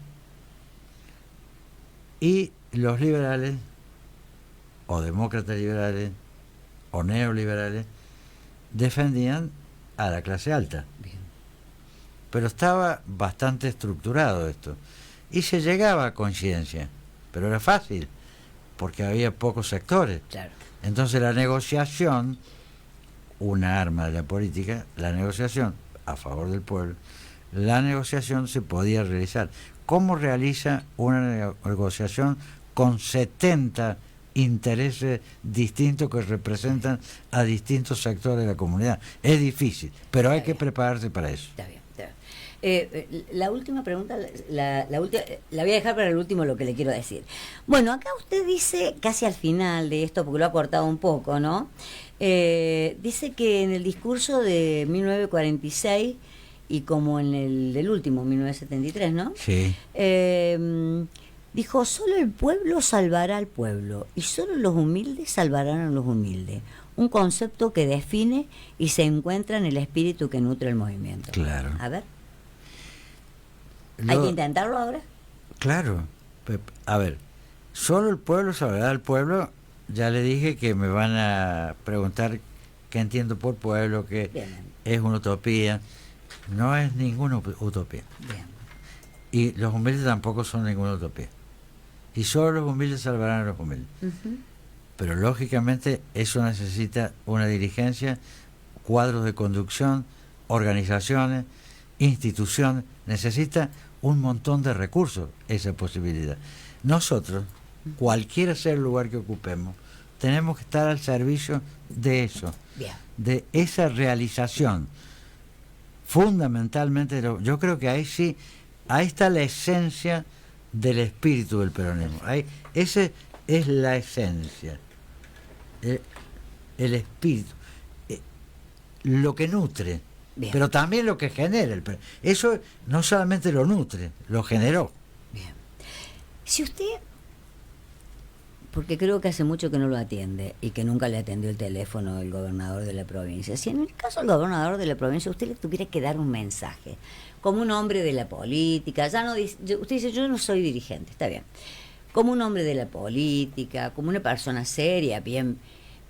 Speaker 2: Y los liberales, o demócratas liberales, o neoliberales, defendían a la clase alta.
Speaker 1: Bien.
Speaker 2: Pero estaba bastante estructurado esto. Y se llegaba a coincidencia, pero era fácil, porque había pocos sectores.
Speaker 1: Claro.
Speaker 2: Entonces la negociación, una arma de la política, la negociación a favor del pueblo, la negociación se podía realizar. ¿Cómo realiza una negociación con 70 intereses distintos que representan a distintos sectores de la comunidad? Es difícil, pero hay que prepararse para eso.
Speaker 1: Está bien, está bien. La última pregunta, la voy a dejar para el último lo que le quiero decir. Bueno, acá usted dice, casi al final de esto, porque lo ha cortado un poco, ¿no? Dice que en el discurso de 1946 y como en el del último, 1973, ¿no?
Speaker 2: Sí.
Speaker 1: Dijo, solo el pueblo salvará al pueblo y solo los humildes salvarán a los humildes. Un concepto que define y se encuentra en el espíritu que nutre el movimiento.
Speaker 2: Claro.
Speaker 1: A ver. ¿Hay que intentarlo ahora?
Speaker 2: Claro. A ver, solo el pueblo salvará al pueblo. Ya le dije que me van a preguntar qué entiendo por pueblo, que
Speaker 1: Bien.
Speaker 2: es una utopía. No es ninguna utopía.
Speaker 1: Bien.
Speaker 2: Y los humildes tampoco son ninguna utopía. Y solo los humildes salvarán a los humildes. Pero lógicamente eso necesita una dirigencia, cuadros de conducción, organizaciones, instituciones. Necesita un montón de recursos esa posibilidad. Nosotros, cualquiera sea el lugar que ocupemos, tenemos que estar al servicio de eso,
Speaker 1: Bien.
Speaker 2: de esa realización. Fundamentalmente, yo creo que ahí sí, ahí está la esencia del espíritu del peronismo. Ahí, ese es la esencia, el espíritu, lo que nutre.
Speaker 1: Bien.
Speaker 2: Pero también lo que genera. Eso no solamente lo nutre, lo generó.
Speaker 1: Bien. Si usted, porque creo que hace mucho que no lo atiende y que nunca le atendió el teléfono el gobernador de la provincia, si en el caso del gobernador de la provincia usted le tuviera que dar un mensaje, como un hombre de la política, ya no dice, usted dice, yo no soy dirigente, está bien, como un hombre de la política, como una persona seria, bien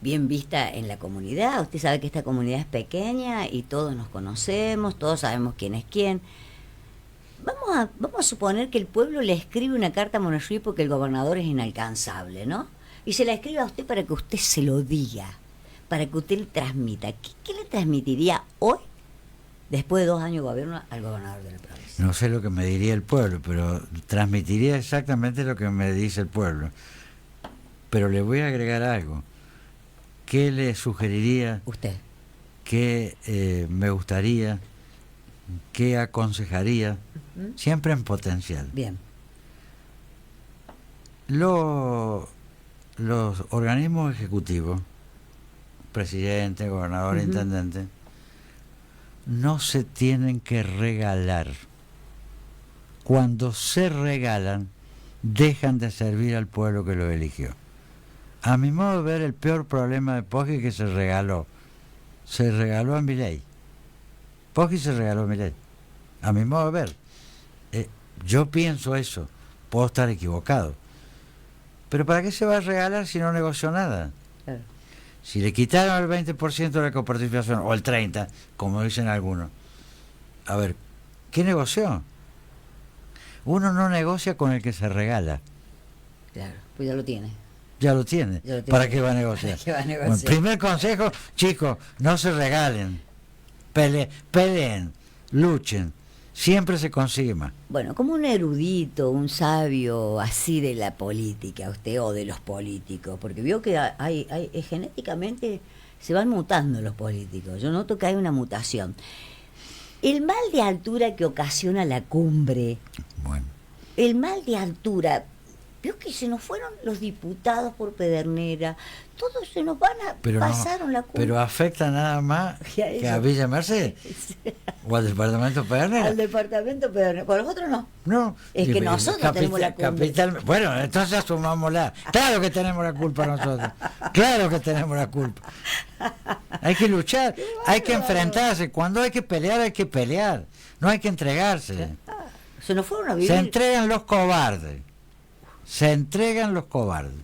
Speaker 1: vista en la comunidad. Usted sabe que esta comunidad es pequeña y todos nos conocemos, todos sabemos quién es quién. Vamos a suponer que el pueblo le escribe una carta a Monarruy porque el gobernador es inalcanzable, ¿no? Y se la escribe a usted para que usted se lo diga, para que usted le transmita. ¿Qué le transmitiría hoy, después de 2 años de gobierno, al gobernador de la provincia?
Speaker 2: No sé lo que me diría el pueblo, pero transmitiría exactamente lo que me dice el pueblo. Pero le voy a agregar algo. ¿Qué le sugeriría?
Speaker 1: Usted.
Speaker 2: ¿Qué me gustaría? ¿Qué aconsejaría? Siempre en potencial.
Speaker 1: Bien.
Speaker 2: Los organismos ejecutivos, presidente, gobernador, intendente, no se tienen que regalar. Cuando se regalan, dejan de servir al pueblo que lo eligió. A mi modo de ver, el peor problema de Poggi es que se regaló a Milei. Poggi se regaló a Milei. A mi modo de ver. Yo pienso eso. Puedo estar equivocado. Pero ¿para qué se va a regalar si no negoció nada?
Speaker 1: Claro.
Speaker 2: Si le quitaron el 20% de la coparticipación, o el 30%, como dicen algunos, a ver, ¿qué negoció? Uno no negocia con el que se regala.
Speaker 1: Claro, pues ya lo tiene.
Speaker 2: Ya lo tiene. ¿Para qué va a negociar?
Speaker 1: ¿Para qué va a negociar?
Speaker 2: Bueno, primer consejo, chicos, no se regalen. Peleen, luchen. Siempre se consigue más.
Speaker 1: Bueno, como un erudito, un sabio así de la política, usted, o de los políticos, porque vio que genéticamente se van mutando los políticos. Yo noto que hay una mutación. El mal de altura que ocasiona la cumbre,
Speaker 2: Bueno.
Speaker 1: el mal de altura, Vio que se nos fueron los diputados por Pedernera, todos se nos van a pasaron la culpa.
Speaker 2: Pero afecta nada más que a Villa Mercedes o al departamento Pedernera.
Speaker 1: Al departamento Pedernera, con los otros no.
Speaker 2: No,
Speaker 1: es que nosotros tenemos la culpa.
Speaker 2: Bueno, entonces asumámosla. Claro que tenemos la culpa nosotros. Claro que tenemos la culpa. Hay que luchar, hay que enfrentarse. Cuando hay que pelear, hay que pelear. No hay que entregarse.
Speaker 1: Se nos fueron a vivir.
Speaker 2: Se entregan los cobardes. Se entregan los cobardes.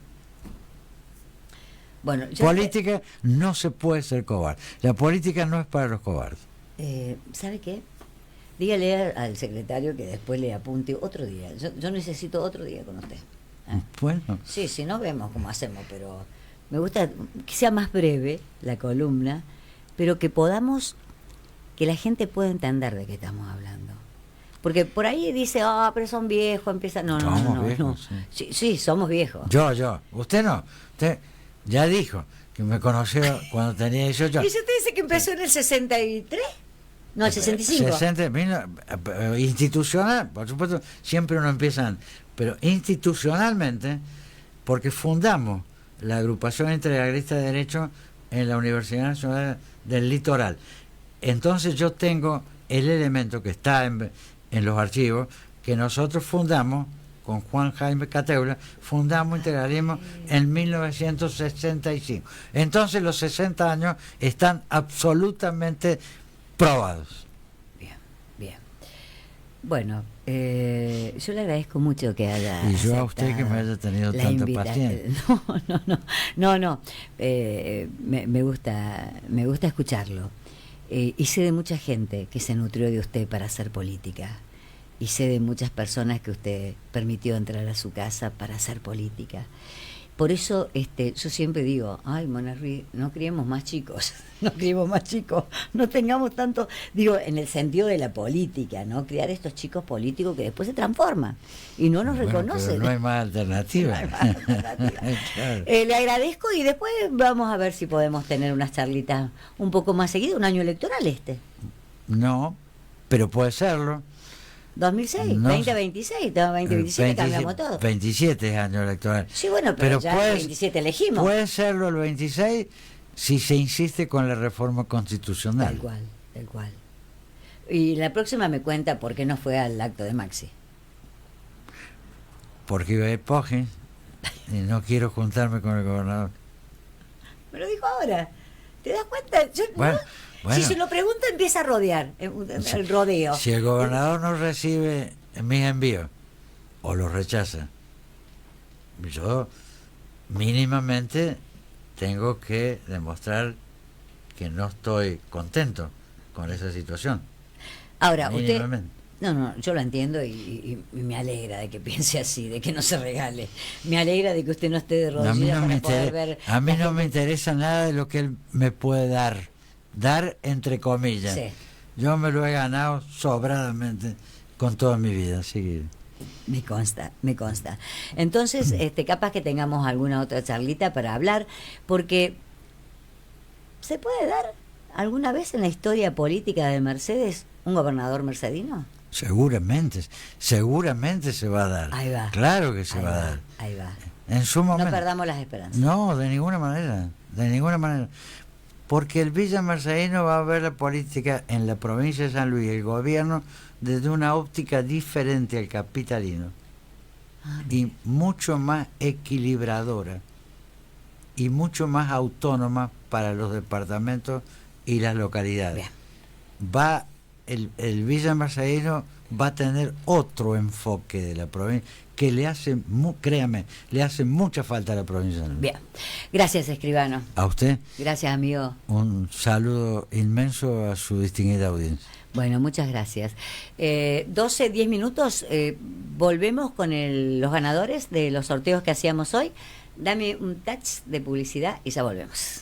Speaker 1: Bueno,
Speaker 2: política no se puede ser cobarde. La política no es para los cobardes.
Speaker 1: ¿Sabe qué? Dígale al secretario que después le apunte otro día. Yo necesito otro día con usted.
Speaker 2: Bueno.
Speaker 1: Sí, no vemos cómo hacemos, pero me gusta que sea más breve la columna, pero que podamos, que la gente pueda entender de qué estamos hablando. Porque por ahí dice, pero son viejos, empiezan... No. Sí, somos viejos.
Speaker 2: Yo. Usted no. Usted ya dijo que me conoció cuando tenía 18 años.
Speaker 1: ¿Y usted dice que empezó en el 63? No, el 65.
Speaker 2: 60, institucional, por supuesto, siempre uno empieza, pero institucionalmente, porque fundamos la agrupación integralista de Derecho en la Universidad Nacional del Litoral. Entonces yo tengo el elemento que está en los archivos, que nosotros fundamos, con Juan Jaime Cateula, fundamos integralismo en 1965. Entonces los 60 años están absolutamente probados.
Speaker 1: Bien. Bueno, yo le agradezco mucho que haya
Speaker 2: y yo a usted que me haya tenido tanta paciencia.
Speaker 1: No. Me gusta escucharlo. Y sé de mucha gente que se nutrió de usted para hacer política. Y sé de muchas personas que usted permitió entrar a su casa para hacer política. Por eso yo siempre digo, Mona Ruiz, no criemos más chicos, no tengamos tanto, digo, en el sentido de la política, ¿no? Criar estos chicos políticos que después se transforman y no nos reconocen.
Speaker 2: Pero no hay más alternativa.
Speaker 1: Claro. Le agradezco y después vamos a ver si podemos tener unas charlitas un poco más seguidas, un año electoral
Speaker 2: No, pero puede serlo.
Speaker 1: 2006,
Speaker 2: no,
Speaker 1: 2026, 2027 cambiamos todo.
Speaker 2: 27 años electoral.
Speaker 1: Sí, bueno, pero ya el 27 elegimos.
Speaker 2: Puede serlo el 26 si se insiste con la reforma constitucional.
Speaker 1: Tal cual. Y la próxima me cuenta por qué no fue al acto de Maxi.
Speaker 2: Porque iba a ir Poggi y no quiero juntarme con el gobernador.
Speaker 1: Me lo dijo ahora. ¿Te das cuenta? Bueno. Si se lo pregunta, empieza a rodear, el rodeo.
Speaker 2: Si el gobernador no recibe mis envíos o los rechaza, yo mínimamente tengo que demostrar que no estoy contento con esa situación.
Speaker 1: Ahora, usted... No, yo lo entiendo y me alegra de que piense así, de que no se regale. Me alegra de que usted no esté de rodillas para poder ver...
Speaker 2: A mí no me interesa nada de lo que él me puede dar entre comillas.
Speaker 1: Sí.
Speaker 2: Yo me lo he ganado sobradamente con toda mi vida, así que...
Speaker 1: Me consta. Entonces, capaz que tengamos alguna otra charlita para hablar, porque ¿se puede dar alguna vez en la historia política de Mercedes un gobernador mercedino?
Speaker 2: Seguramente se va a dar.
Speaker 1: Ahí va.
Speaker 2: Claro que se va a dar.
Speaker 1: Ahí va.
Speaker 2: En su momento.
Speaker 1: No perdamos las esperanzas.
Speaker 2: No, de ninguna manera. Porque el Villa Mercedino va a ver la política en la provincia de San Luis, el gobierno, desde una óptica diferente al capitalino. Y mucho más equilibradora. Y mucho más autónoma para los departamentos y las localidades.
Speaker 1: Bien.
Speaker 2: El Villa Mercedino va a tener otro enfoque de la provincia que le hace, créame, le hace mucha falta a la provincia.
Speaker 1: Bien, gracias, escribano.
Speaker 2: A usted.
Speaker 1: Gracias, amigo.
Speaker 2: Un saludo inmenso a su distinguida audiencia.
Speaker 1: Bueno, muchas gracias. 12, 10 minutos, volvemos con los ganadores de los sorteos que hacíamos hoy. Dame un touch de publicidad y ya volvemos.